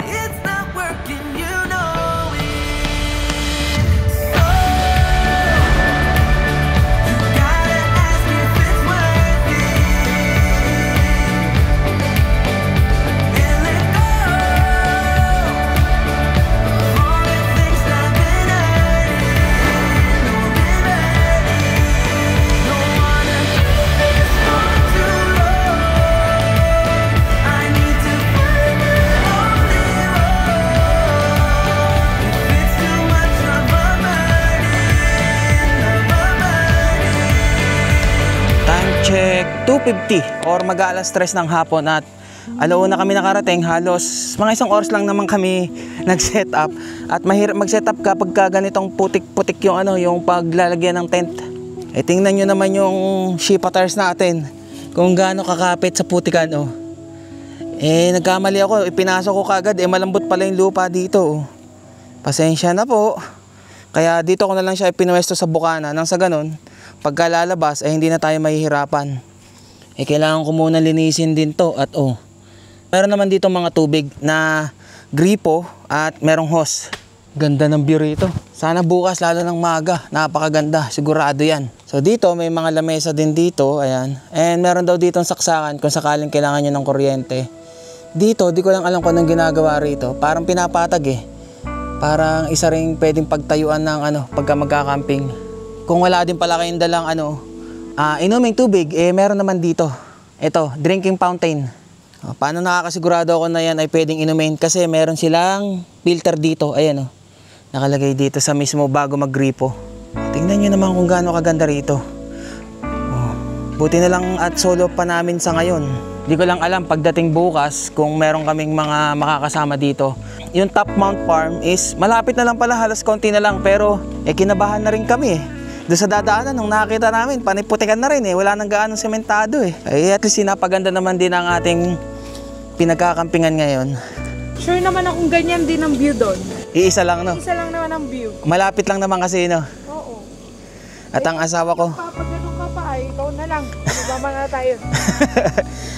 It's not working, you know it. So you gotta ask if it's worth it, and let go of all the things I've been hurting. Don't wanna keep this for too long. I need to find my only road. If it's too much of a burden, Time check 2:50 or mag-aalas 3 ng hapon at alauna kami nakarating. Halos mga 1 oras lang naman kami nag-set up. At mahirap mag-set up kapag ganitong putik-putik yung yung paglalagyan ng tent. Eh tingnan nyo naman yung sheep tires natin kung gaano kakapit sa putikan Eh nagkamali ako, ipinasok ko kagad, malambot pala yung lupa dito. Pasensya na po. Kaya dito ko na lang siya ipinwesto sa bukana nang sa ganun, pagka lalabas hindi na tayo mahihirapan. Kailangan ko muna linisin din to at meron naman dito mga tubig na gripo at merong hose. Ganda ng view rito. Sana bukas lalo ng maga, napakaganda, sigurado yan. So dito may mga lamesa din dito, ayan. And meron daw ditong saksakan kung sakaling kailangan nyo ng kuryente. Dito, di ko lang alam kung anong ginagawa rito. Parang pinapatag Parang isa ring pwedeng pagtayuan ng pagka magka-camping. Kung wala din pala kayong dalang inuming tubig, meron naman dito. Ito, drinking fountain. Paano nakakasigurado ako na yan ay pwedeng inumin? Kasi meron silang filter dito. Ayan, oh. Nakalagay dito sa mismo bago mag-gripo. Tingnan nyo naman kung gaano kaganda rito. Oh. Buti na lang at solo pa namin sa ngayon. Hindi ko lang alam pagdating bukas kung meron kaming mga makakasama dito. Yung Top Mount Farm is malapit na lang pala, halos konti na lang. Pero kinabahan na rin kami eh. Doon sa dadaanan, nung nakita namin, paniputikan na rin eh. Wala nang gaano sementado eh. At least sinapaganda naman din ang ating pinagkakampingan ngayon. Sure naman akong ganyan din ang view doon. Iisa lang, no? Isa lang naman ang view. Malapit lang naman kasi, no? Oo. At ang asawa ko, Pag ganun ka pa ay ikaw na lang. Bumaba na tayo.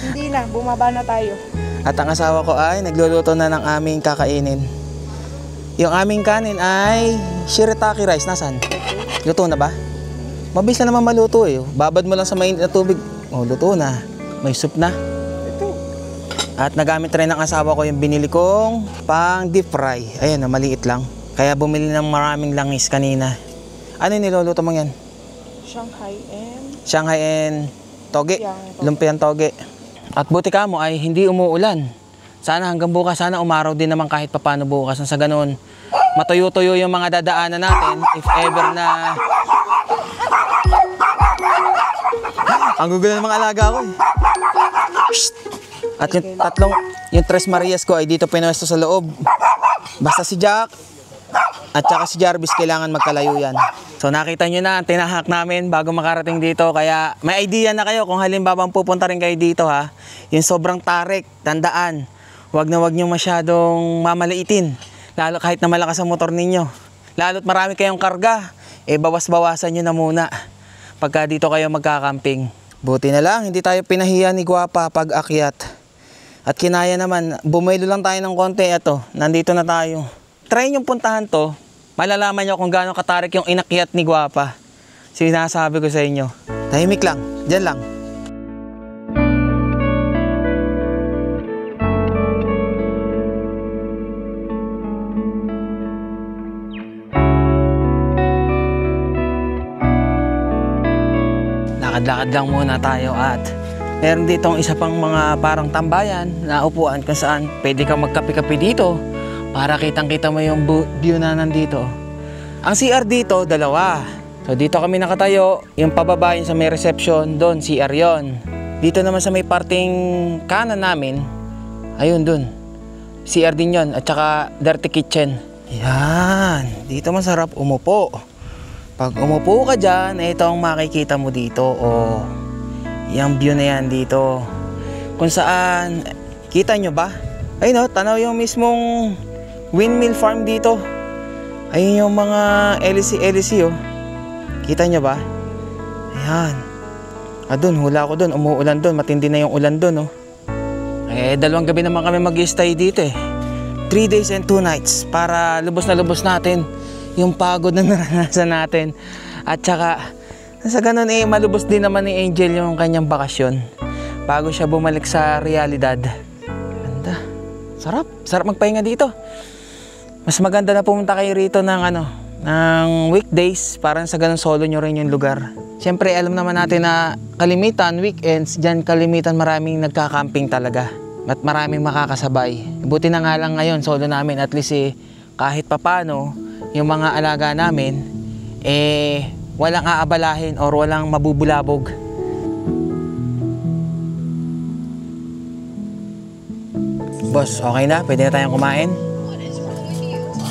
Hindi na, bumaba na tayo. at ang asawa ko ay nagluluto na ng aming kakainin. Yung aming kanin ay shirataki rice. Nasaan? Luto na ba? Mabilis na naman maluto eh. Babad mo lang sa mainit na tubig. Oh, luto na. May soup na. At nagamit rin ng asawa ko yung binili kong pang deep fry. Ayan, maliit lang. Kaya bumili ng maraming langis kanina. Ano yung niluluto mo yan? Shanghai and toge. Lumpiang toge. At buti ka mo ay hindi umuulan. Sana hanggang bukas, sana umaraw din naman kahit papano bukas. Sa ganun, matuyo-tuyo yung mga dadaanan natin. If ever na... Ang gugulo ng mga alaga ko eh. At yung Tres Marias ko ay dito pinuwesto sa loob. Basta si Jack at saka si Jarvis kailangan magkalayo yan. So nakita nyo na ang tinahak namin bago makarating dito. Kaya may idea na kayo kung halimbawa pupunta rin kayo dito ha. Yung sobrang tarik, tandaan. Huwag nyo masyadong mamaliitin. Lalo kahit na malakas ang motor ninyo. Lalo't marami kayong karga. Bawas-bawasan nyo na muna pagka dito kayo magkakamping. Buti na lang, hindi tayo pinahiya ni Guapa pag akyat. At kinaya naman, bumilo lang tayo ng konti. Ito, nandito na tayo. Try nyo puntahan to. Malalaman nyo kung gaano katarik yung inakyat ni Guapa. Sinasabi ko sa inyo. Tahimik lang, dyan lang. Lakad-lakad lang muna tayo at meron ditong isa pang mga parang tambayan na upuan kung saan pwede kang magkape-kape dito para kitang-kita mo yung view na nandito. Ang CR dito, dalawa. So dito kami nakatayo, yung pababa yung sa may reception, doon CR yon. Dito naman sa may parting kanan namin, ayun doon. CR din yon at saka dirty kitchen. Yan, dito masarap umupo. Pag umupo ka dyan, ito ang makikita mo dito. O, yung view na yan dito. Kung saan, kita nyo ba? Ayun o, tanaw yung mismong windmill farm dito. Ayun yung mga LC o. Kita nyo ba? Ayan. Doon, hula ko doon. Umuulan doon. Matindi na yung ulan doon o. 2 gabi naman kami mag-stay dito eh. 3 days and 2 nights para lubos na lubos natin yung pagod na naranasan natin. At saka, sa ganun eh, malubos din naman ni Angel yung kanyang bakasyon bago siya bumalik sa realidad. Ganda. Sarap. Sarap magpahinga dito. Mas maganda na pumunta kayo rito ng ng weekdays para sa ganun solo nyo rin yung lugar. Siyempre, alam naman natin na kalimitan, weekends, dyan kalimitan maraming nagkakamping talaga. At maraming makakasabay. Buti na nga lang ngayon, solo namin. At least kahit papano, yung mga alaga namin, walang aabalahin or walang mabubulabog. Boss, okay na? Pwede na tayong kumain?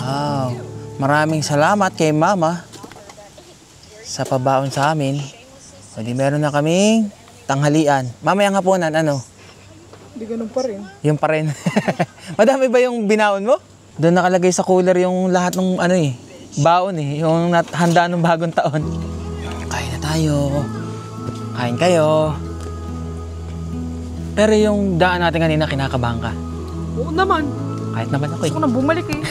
Wow. Maraming salamat kay Mama sa pabaon sa amin. Pwede meron na kaming tanghalian. Mamayang hapunan, ano? Hindi ganun pa rin. Yung pa rin. Madami ba yung binaon mo? Doon nakalagay sa cooler yung lahat ng baon yung handa ng bagong taon. Kain na tayo. Kain kayo. Pero yung daan natin kanina, kinakabahan ka. Oo naman. Kahit naman ako Gusto ko nang bumalik eh.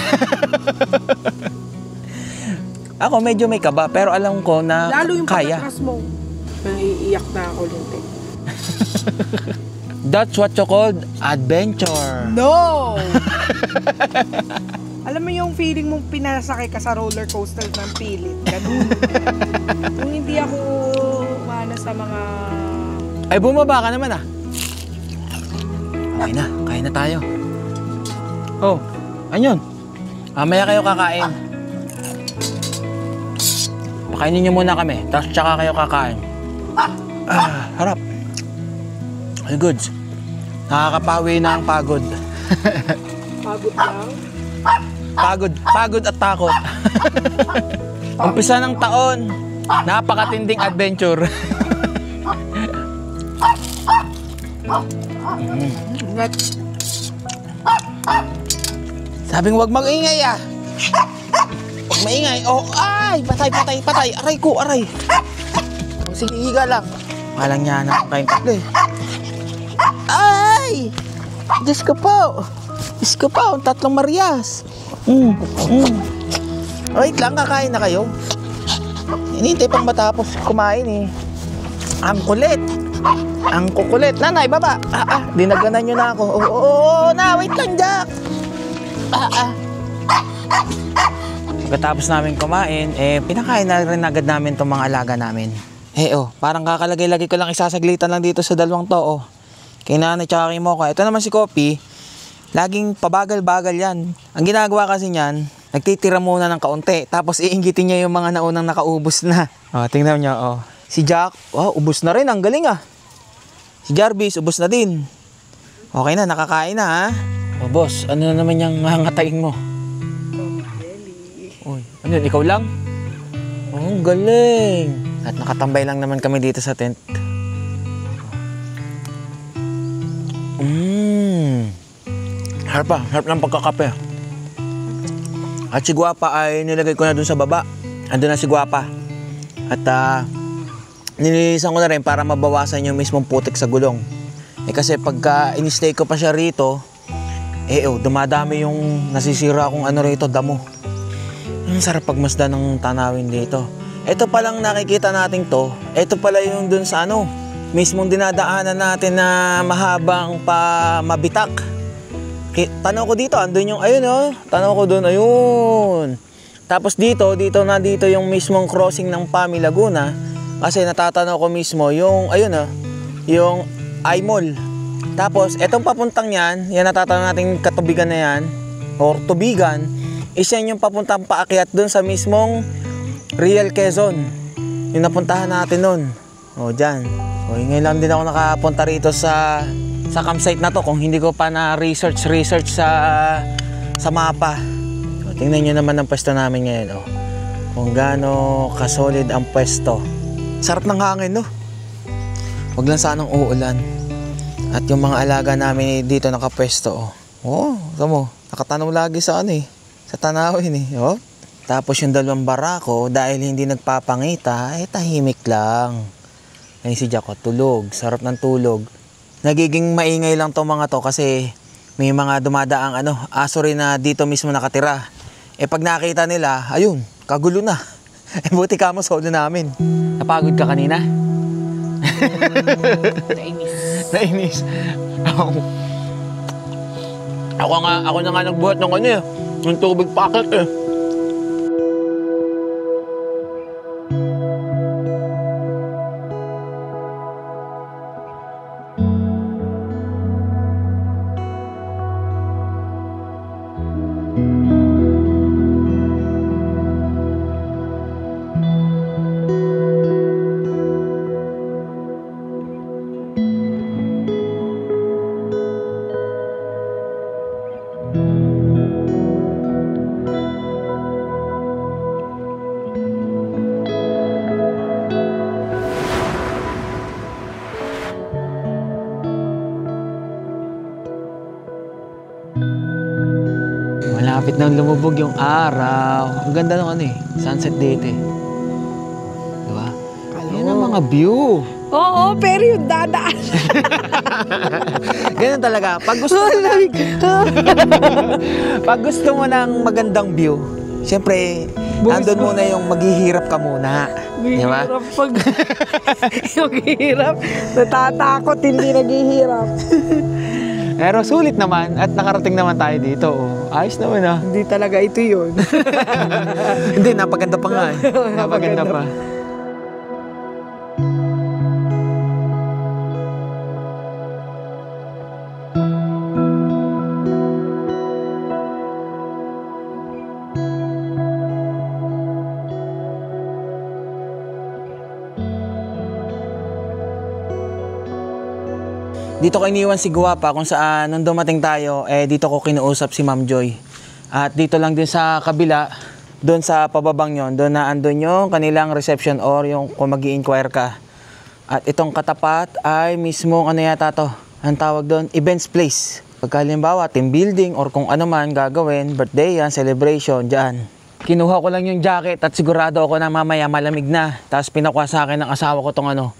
Ako medyo may kaba, pero alam ko na Lalo yung kaya. pagkatras mo. Naiiyak na ako linti. That's what you called adventure. No! Alam mo yung feeling mong pinasakay ka sa roller coaster ng pilit. Ganun. Kung hindi ako sa mga... Ay, bumaba ka naman ah. Kain na tayo. Oh, ayun. Mamaya kayo kakain. Pakainin niyo muna kami, tapos tsaka kayo kakain. Harap. All goods. Nakakapawi na ang pagod. Pagod lang. Pagod at takot. Umpisa ng taon, napakatinding adventure. Sabing wag mag-ingay ah. Wag maingay. Oh, ay, patay. Aray ko, aray. Sige, higa lang. Walang niya na kayong tatlo eh. Ay! Diyos ko po, ang tatlong Marias. Wait lang, kakain na kayo. Hinihintay pang matapos kumain eh. Ang kulit. Ang kukulit. Nanay, baba. Dinaganan nyo na ako. Oo, na, wait lang, Jack. Pagkatapos namin kumain, pinakain na rin agad namin itong mga alaga namin. Parang kakalagay-lagay ko lang isasaglitan lang dito sa dalawang to, oh. Kay nanay tsaka kay Mocha. Ito naman si Kopi, laging pabagal-bagal yan. Ang ginagawa kasi niyan, nagtitira muna ng kaunti, tapos iinggitin niya yung mga naunang nakaubos na. Tingnan niyo, Si Jack, ubos na rin, ang galing ah. Si Jarvis, ubos na din. Okay na, nakakain na ha. Boss, ano na naman yung hangatayin mo? Uy, ano yun, ikaw lang? Ang galing. At nakatambay lang naman kami dito sa tent. Harap ng pagkakape. At si Guapa ay nilagay ko na dun sa baba. Andun na si Guapa. At nililisan ko na rin para mabawasan yung mismong putik sa gulong. Kasi pagka in-stay ko pa siya rito, dumadami yung nasisira kong rito, damo. Ang sarap pagmasdan ng tanawin dito. Ito palang nakikita natin to, ito pala yung dun sa mismong dinadaanan natin na mahabang mabitak. Tanaw ko dito, andun yung, tanaw ko dun, ayun. Tapos dito yung mismong crossing ng Pami Laguna. Kasi natatanaw ko mismo yung, yung I-Mall. Tapos, etong papuntang yan natatanaw natin katubigan na yan, or tubigan, is yan yung papuntang paakyat dun sa mismong Real Quezon. Yung napuntahan natin nun. Dyan. Ngayon lang din ako nakapunta rito sa campsite na to kung hindi ko pa na research sa mapa. Tingnan nyo naman ang pwesto namin ngayon. Kung gaano kasolid ang pwesto. Sarap ng hangin, no? Huwag lang sanang uulan. At yung mga alaga namin dito nakapwesto. Tamo, nakatanaw lagi sa sa tanawin eh. Tapos yung dalawang barako, dahil hindi nagpapangita, tahimik lang. Ngayon si Jaco, tulog. Sarap ng tulog. Nagiging maingay lang tong mga to kasi may mga dumadaang aso rin na dito mismo nakatira. Pag nakita nila, ayun, kagulo na. Buti ka mo solo namin. Napagod ka kanina? Nainis. Ako na nga nagbuhat ng ng tubig packet eh. Malapit nang lumubog yung araw. Ang ganda ng sunset dito eh. Diba? Yan ang mga view. Oo, pero yung dadaan. Ganun talaga. Pag gusto mo ng magandang view, siyempre, andun muna yung maghihirap ka muna. Diba? Maghihirap. Natatakot, hindi naghihirap. Pero sulit naman at nakarating naman tayo dito. Ayos naman ah. Hindi talaga ito yun. Hindi, napaganda pa nga eh. Napaganda pa. Dito ko iniwan si Guwapa kung saan nung dumating tayo, dito ko kinuusap si Ma'am Joy. At dito lang din sa kabila, doon sa pababang yon, doon na andun yung kanilang reception or yung kung mag-i-inquire ka. At itong katapat ay mismo ano yata to, ang tawag doon, events place. Pagka halimbawa, team building or kung ano man gagawin, birthday yan, celebration, dyan. Kinuha ko lang yung jacket at sigurado ako na mamaya malamig na. Tapos pinakuha sa akin ng asawa ko tong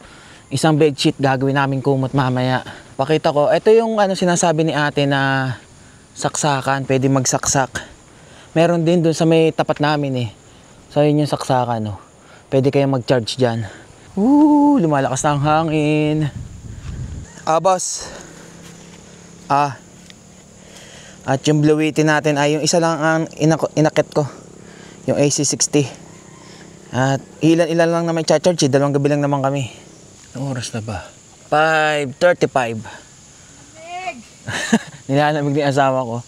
isang bedsheet gagawin namin kumot mamaya. Pakita ko, ito yung sinasabi ni ate na saksakan, pwede magsaksak. Meron din dun sa may tapat namin So yun yung saksakan Pwede kayong mag-charge dyan. Lumalakas na ang hangin. Boss. At yung Blueity natin ay yung isa lang ang inakit ko. Yung AC60. At ilan lang na may charge, dalawang gabi lang naman kami. Anong oras na ba? 5:35. Nilalamig ni asawa ko.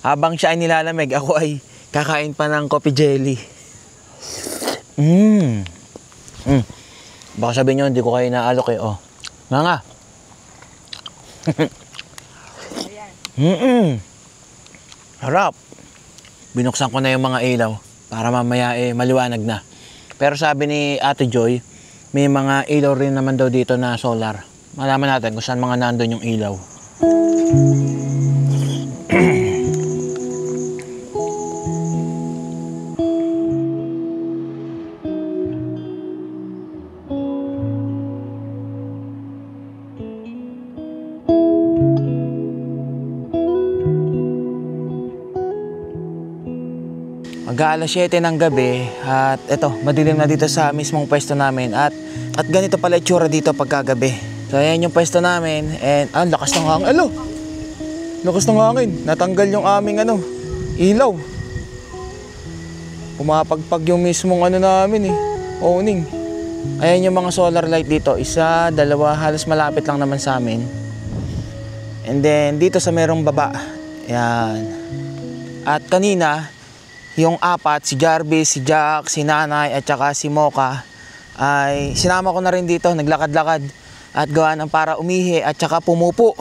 Habang siya ay nilalamig, ako ay kakain pa ng coffee jelly. Baka sabihin nyo, hindi ko kayo naalok Nga. Harap. Binuksan ko na yung mga ilaw para mamaya maliwanag na. Pero sabi ni Ate Joy, may mga ilaw rin naman daw dito na solar. Malaman natin kung saan mga nandun yung ilaw. Mag-aalas 7 ng gabi at eto, madilim na dito sa mismong pwesto namin at ganito pala itsura dito pagkagabi. So ayan yung pwesto namin and lakas ng hangin. Lakas ng hangin. Natanggal yung aming ilaw. Pumapagpag yung mismong namin owning. Ayan yung mga solar light dito. Isa, dalawa, halos malapit lang naman sa amin. And then dito sa merong baba. Ayan. At kanina yung apat, si Jarvis, si Jack, si Nanay, at saka si Mocha, ay sinama ko na rin dito, naglakad-lakad at gawa ng para umihi at saka pumupo.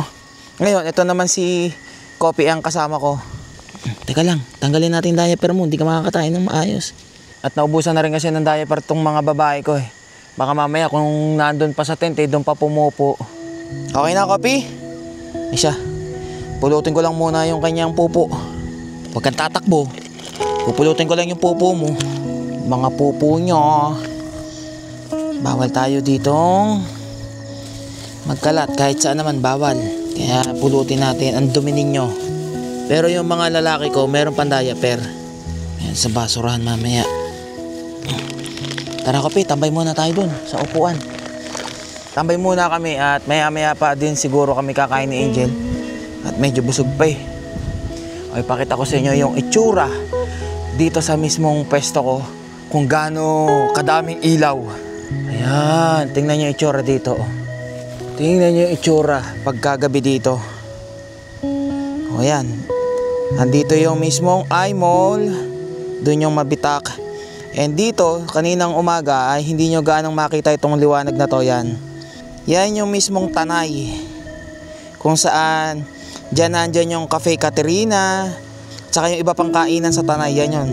Ngayon, ito naman si Kopi ang kasama ko. Teka lang, tanggalin natin yung diaper mo, hindi ka makakatayin ng maayos. At naubusan na rin kasi ng diaper tong mga babae ko Baka mamaya kung nandun pa sa tent, doon pa pumupo. Okay na, Kopi? Siya, pulutin ko lang muna yung kanyang pupo. Huwag kang tatakbo. Pupulutin ko lang yung pupo mo. Mga pupo nyo. Bawal tayo ditong magkalat. Kahit saan naman bawal. Kaya pulutin natin. Ang dumi ninyo. Pero yung mga lalaki ko, meron pang diaper. Ayan, sa basurahan mamaya. Tara Kopi, tambay muna tayo dun sa upuan. Tambay muna kami at maya-maya pa din siguro kami kakain ni Angel. At medyo busog pa Okay, pakita ko sa inyo yung itsura dito sa mismong pwesto ko kung gaano kadaming ilaw. Ayan, tingnan nyo yung itsura dito. Tingnan nyo yung itsura pagkagabi dito. Ayan, nandito yung mismong iMall. Doon yung mabitak. And dito, kaninang umaga ay hindi nyo gaanong makita itong liwanag na to. Yan yung mismong Tanay. Kung saan dyan nandyan yung Cafe Caterina, tsaka yung iba pang kainan sa Tanay, yan yun.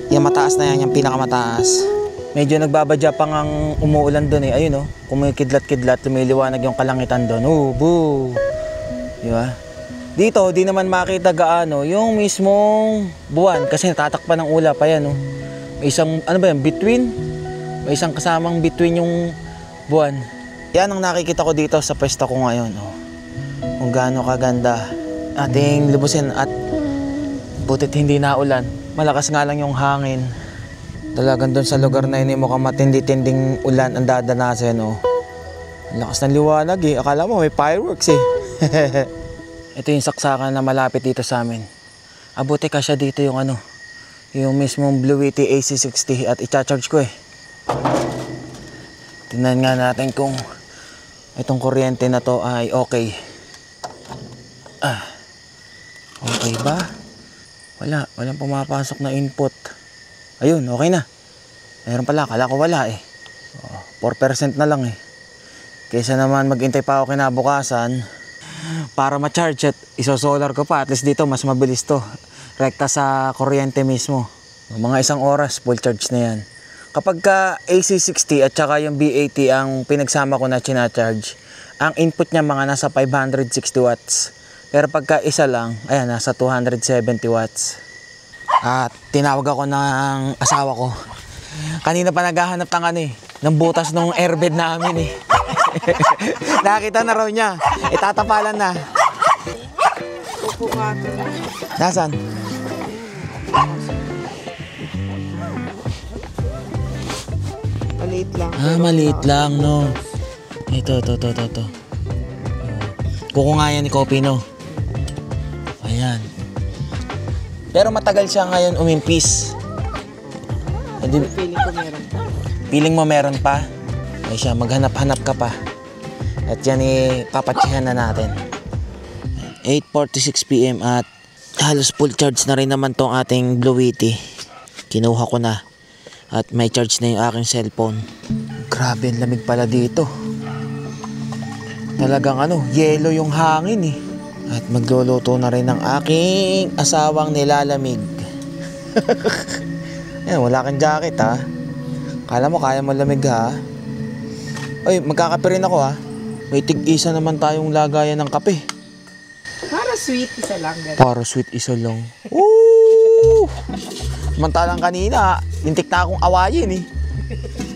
Yung mataas na yan, yung pinakamataas. Medyo nagbabadya pang ang umuulan doon Ayun kumikidlat-kidlat, lumiliwanag yung kalangitan doon. Boo! Diba? Dito, di naman makita gaano yung mismong buwan kasi natatakpan ng ulap. Ayan May isang, between? May isang kasamang between yung buwan. Yan ang nakikita ko dito sa pwesto ko ngayon. Kung gaano kaganda. Ating lubusin at butit hindi naulan. Malakas nga lang yung hangin. Talagang doon sa lugar na yun mukhang matindi-tinding ulan ang dadanasin Ang lakas ng liwanag Akala mo may fireworks Ito yung saksakan na malapit dito sa amin. Abuti ka siya dito yung yung mismong Blueity AC60 at i-charge ko Tingnan nga natin kung itong kuryente na to ay okay. Okay ba? Walang pumapasok na input. Ayun, okay na. Meron pala, kala ko wala 4% na lang Kaysa naman maghintay pa ako kinabukasan. para ma-charge at iso-solar ko pa. At least dito mas mabilis to. Rekta sa kuryente mismo. Mga 1 oras, full charge na yan. Kapag ka AC60 at saka yung B80 ang pinagsama ko na charge, ang input niya mga nasa 560 watts. Pero pagka isa lang, ayan, nasa 270 watts. At tinawag ako ng asawa ko. Kanina pa naghahanap ng butas ng airbed namin eh. Nakita na raw niya. Itatapalan na. Nasaan? Maliit lang. Maliit lang, no. Ito. Kuko nga yan ni Kopi, no. Ayan. Pero matagal siya ngayon umimpis. Feeling ko meron pa. Feeling mo meron pa? Ay siya, maghanap-hanap ka pa. At yan papatsihan na natin. 8:46 PM at halos full charge na rin naman tong ating Blueity. Kinuha ko na. At may charge na yung aking cellphone. Grabe, ang lamig pala dito. Talagang yelo yung hangin eh. At magluluto na rin ng aking asawang nilalamig. Yan, wala kang jacket ha. Kala mo kaya malamig ha. Oy, magkakape rin ako ha. May tig-isa naman tayong lagayan ng kape. Para sweet, isa lang. Para sweet, isa lang. Woo! Samantalang kanina, lintik na akong awayin eh.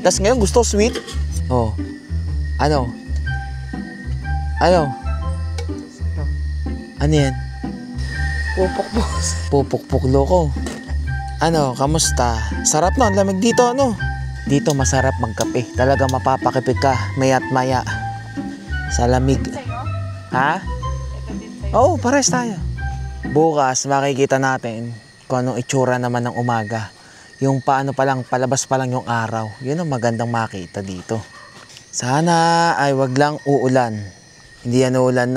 Tapos ngayon gusto sweet. Oh. Ano? Ano yan? Pupukpok loko. Kamusta? Sarap no, lamig dito Dito masarap magkape. Talaga mapapakipig ka, maya't maya. Sa lamig. Ha? Oo, pares tayo. Bukas makikita natin kung anong itsura naman ng umaga. Yung paano pa lang, palabas pa lang yung araw. Yun ang magandang makita dito. Sana ay wag lang uulan. Hindi yan uulan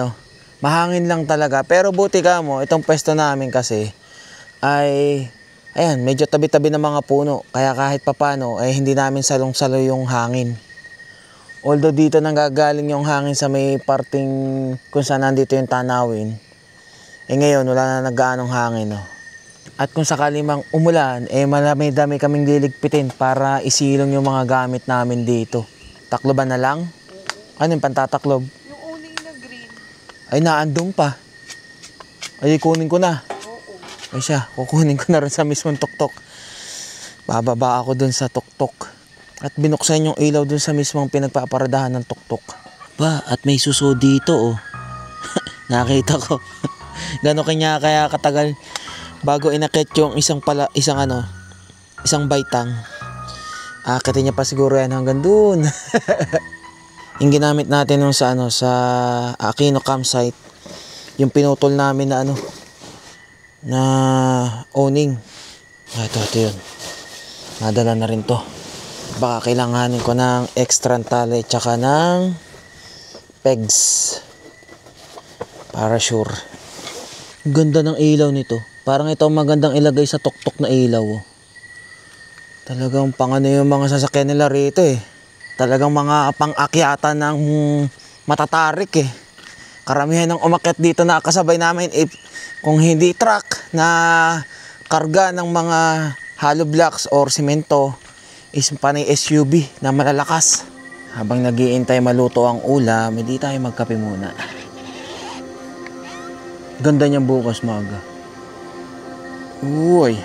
Mahangin lang talaga. Pero buti ka mo, itong pwesto namin kasi ay, ayan, medyo tabi-tabi ng mga puno. Kaya kahit papano, hindi namin salong-salo yung hangin. Although dito nanggagaling yung hangin sa may parting kung saan nandito yung tanawin. Ngayon, wala na naggaanong hangin. At kung sakali mang umulan, malami-dami kaming liligpitin para isilong yung mga gamit namin dito. Takloban na lang? Ano yung pantataklob? Yung uning na green. Ay, naandun pa. Ay, kunin ko na. Oo. Ay siya, kukunin ko na rin sa mismong tuktok. Bababa ako dun sa tuktok. At binuksan yung ilaw dun sa mismong pinagpaparadahan ng tuktok. Ba, at may suso dito Nakita ko. Gano'n kaya katagal bago inakit yung isang baitang. Akitin niya pa siguro yan hanggang dun. Yung ginamit natin nung sa Aquino campsite, yung pinutol namin na awning. Ito yun. Nadala na rin to. Baka kailanganin ko ng extra tali tsaka ng pegs. Para sure. Ganda ng ilaw nito. Parang ito magandang ilagay sa tuktok na ilaw. Talagang yung mga sasakyan nila rito Talagang mga pang-akyatan ng matatarik Karamihan ng umakyat dito na kasabay namin kung hindi truck na karga ng mga hollow blocks or semento is panay SUV na malalakas. Habang nag-iintay maluto ang ulam, hindi tayo magkape muna. Ganda niyang bukas maga. Uy.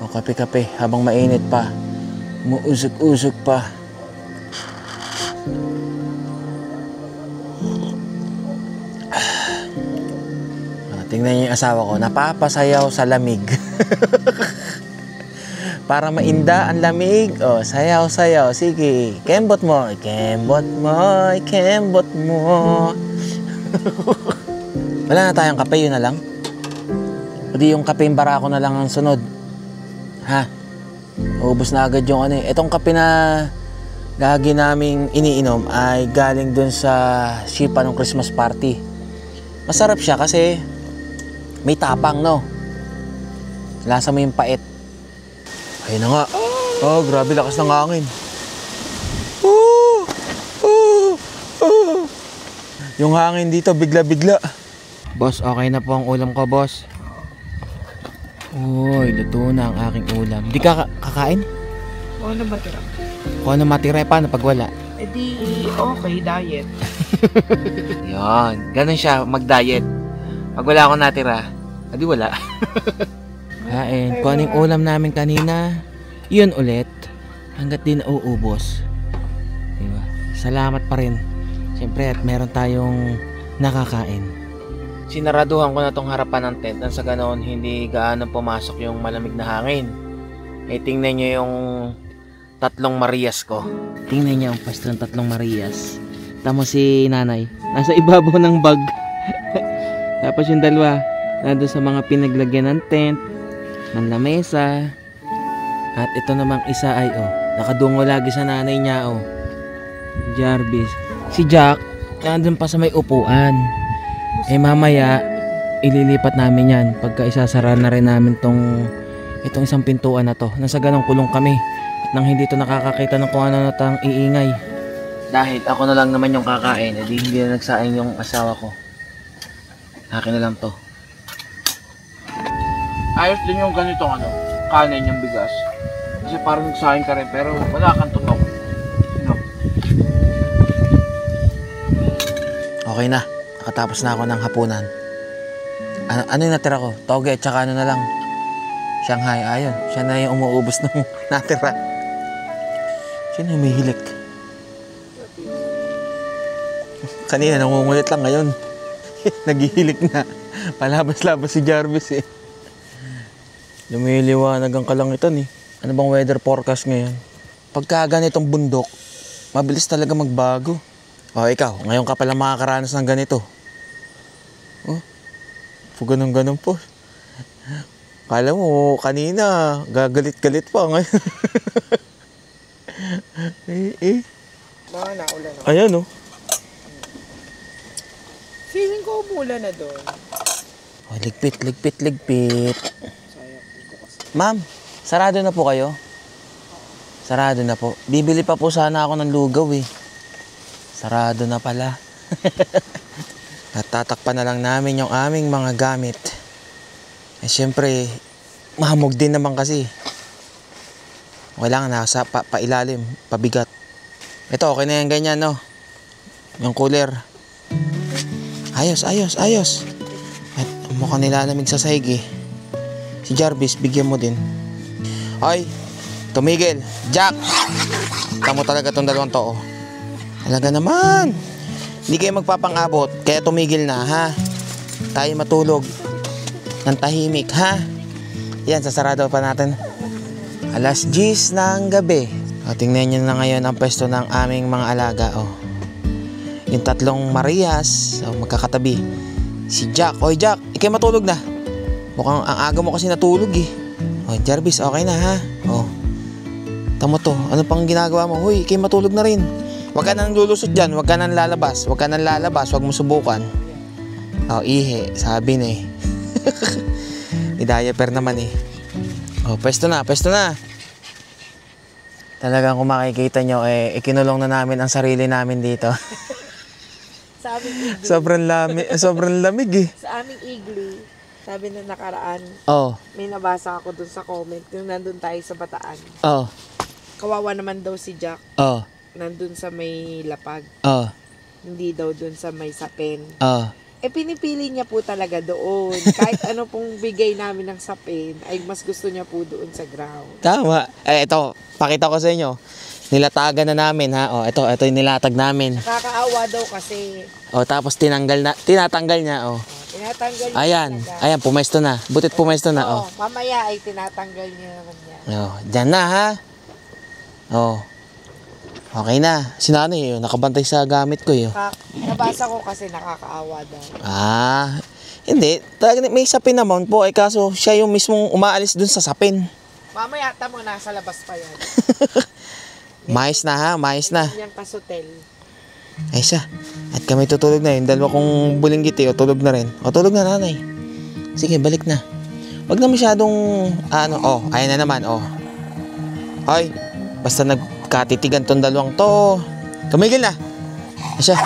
O kape-kape habang mainit pa. Muusok-usok pa. Tingnan niyo yung asawa ko, napapasayaw sa lamig. Para mainda ang lamig. Sayaw-sayaw. Sige, kembot mo. Kembot mo, kembot mo. Wala na tayong kape, yun na lang. O di yung kape yung barako na lang ang sunod. Ha? Ubus na agad yung Itong kape na lagi naming iniinom ay galing dun sa Shipa ng Christmas party. Masarap siya kasi may tapang, Lasa mo yung pait. Ayun na nga. Grabe lakas ng hangin. Yung hangin dito, bigla-bigla. Boss, okay na po ang ulam ko, boss. Uy, luto na ang aking ulam. Di ka kakain? O ano ba tira? Kung ano matira, paano pag wala? Eh di, okay, diet. Yon, ganun siya, mag-diet. Pag wala akong natira, adi wala. Kain, kung anong ulam namin kanina, yun ulit. Hanggat di nauubos. Diba? Salamat pa rin. Siyempre, at meron tayong nakakain. Sinaraduhan ko na tong harapan ng tent nang sa ganoon hindi gaano pumasok yung malamig na hangin. Eh, tingnan nyo yung 3 Marias ko. Tingnan nyo ang pwesto ng 3 Marias. Tamo si nanay. Nasa ibabaw ng bag. Tapos yung dalawa, nandun sa mga pinaglagyan ng tent, ng lamesa. At ito namang isa ay, nakadungo lagi sa nanay niya, Jarvis. Si Jack, nandun pa sa may upuan. Eh mamaya, ililipat namin yan pagka isasara na rin namin itong isang pintuan na to. Nasa ganong kulong kami nang hindi to nakakakita ng kung ano na tang iingay. Dahil ako na lang naman yung kakain, edi hindi na nagsaing yung asawa ko. Akin na lang to. Ayos din yung ganitong kanin yung bigas. Kasi parang nagsaing ka rin pero wala kang tunog. Okay na, nakatapos na ako ng hapunan. Ano yung natira ko? Toge at saka ano na lang? Shanghai, ayun. Siya na yung umuubos ng natira. Sino yung may hilik? Kanina nangungulit lang, ngayon naghihilik na. Palabas-labas si Jarvis eh. Lumiliwanag ang kalangitan eh. Ano bang weather forecast ngayon? Pagka ganitong bundok, mabilis talaga magbago. Ikaw, ngayon ka pala makakaranas ng ganito. Ganun po. Kala mo, kanina, gagalit-galit pa ngayon. Baka naulan ako. Ayan Feeling ko umulan na doon. Ligpit. Ma'am, sarado na po kayo? Sarado na po. Bibili pa po sana ako ng lugaw eh. Sarado na pala. At tatakpan na lang namin yung aming mga gamit. Eh syempre, mahamog din naman kasi. Kailangan nasa pailalim, pabigat. Ito, okay na yan ganyan, no? Yung cooler. Ayos. At mukhang nilalamig sa sahig eh. Si Jarvis, bigyan mo din. Hoy, tumigil. Jack! Tamo talaga tong dalawang to, Talaga naman. Hindi kayo magpapang-abot, kaya tumigil na, ha? Tayo matulog ng tahimik, ha? Yan, sasarado pa natin. 10:00 ng gabi. Tingnan nyo na ngayon ang pwesto ng aming mga alaga, Yung 3 Marias, magkakatabi. Si Jack. Oy, Jack, ikay matulog na. Mukhang ang aga mo kasi natulog, eh. Jarvis, okay na, ha? Tamo to. Ano pang ginagawa mo? Hoy, ikay matulog na rin. Huwag ka nang lulusot dyan, huwag ka nang lalabas, huwag mo subukan. Ihe, sabi na eh. May diaper naman eh. Pwesto na. Talagang kung makikita nyo, ikinulong na namin ang sarili namin dito. Sa aming igloo. sobrang lamig eh. Sa aming igloo, sabi na nakaraan, may nabasa ako dun sa comment, yung nandun tayo sa Bataan. Kawawa naman daw si Jack. Nandun sa may lapag. Hindi daw dun sa may sapin. Pinipili niya po talaga doon. Kahit ano pong bigay namin ng sapin, ay mas gusto niya po doon sa ground. Tama. Ito, pakita ko sa inyo. Nilatagan na namin, ha? Ito yung nilatag namin. Nakakaawa daw kasi. Tapos tinatanggal niya, Tinatanggal niya Ayan, pumesto na. Butit pumesto na, mamaya ay tinatanggal niya naman yan. Dyan na, ha? Okay na. Si nanay, nakabantay sa gamit ko, Nabasa ko kasi nakakaawa daw. Hindi. Talaga may sapin naman po. Kaso siya yung mismong umaalis dun sa sapin. Mamaya tamo nasa labas pa yan. Mais na, ha? Mais na. Yung kasutel. Ay siya. At kami tutulog na. Yung dalawa kong bulinggiti, tulog na rin. Tulog na, nanay. Sige, balik na. Wag na masyadong, ayan na naman, Hoy, basta nagkatitigan tong dalawang to. Tumigil na. Ay siya.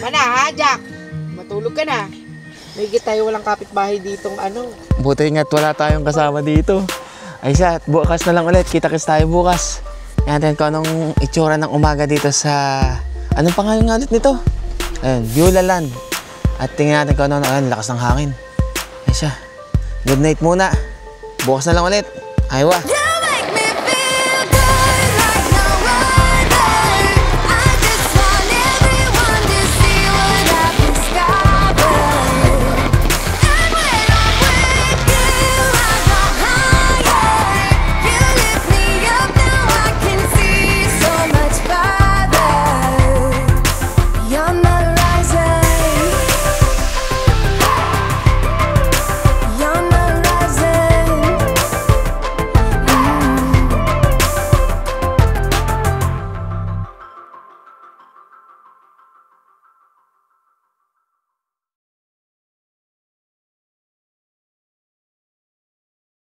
Tama na ha, Jack. Matulog ka na. May tayo walang kapitbahay ditong ano. Buti nga't wala tayong kasama dito. Ay siya, bukas na lang ulit. Kita-kits tayo bukas. Yan natin kung anong itsura ng umaga dito sa... Anong pangalan nga ulit nito? Ayun, Beulah Land. At tingnan natin kung ano, ayun, lakas ng hangin. Ay siya, good night muna. Bukas na lang ulit. Aywa.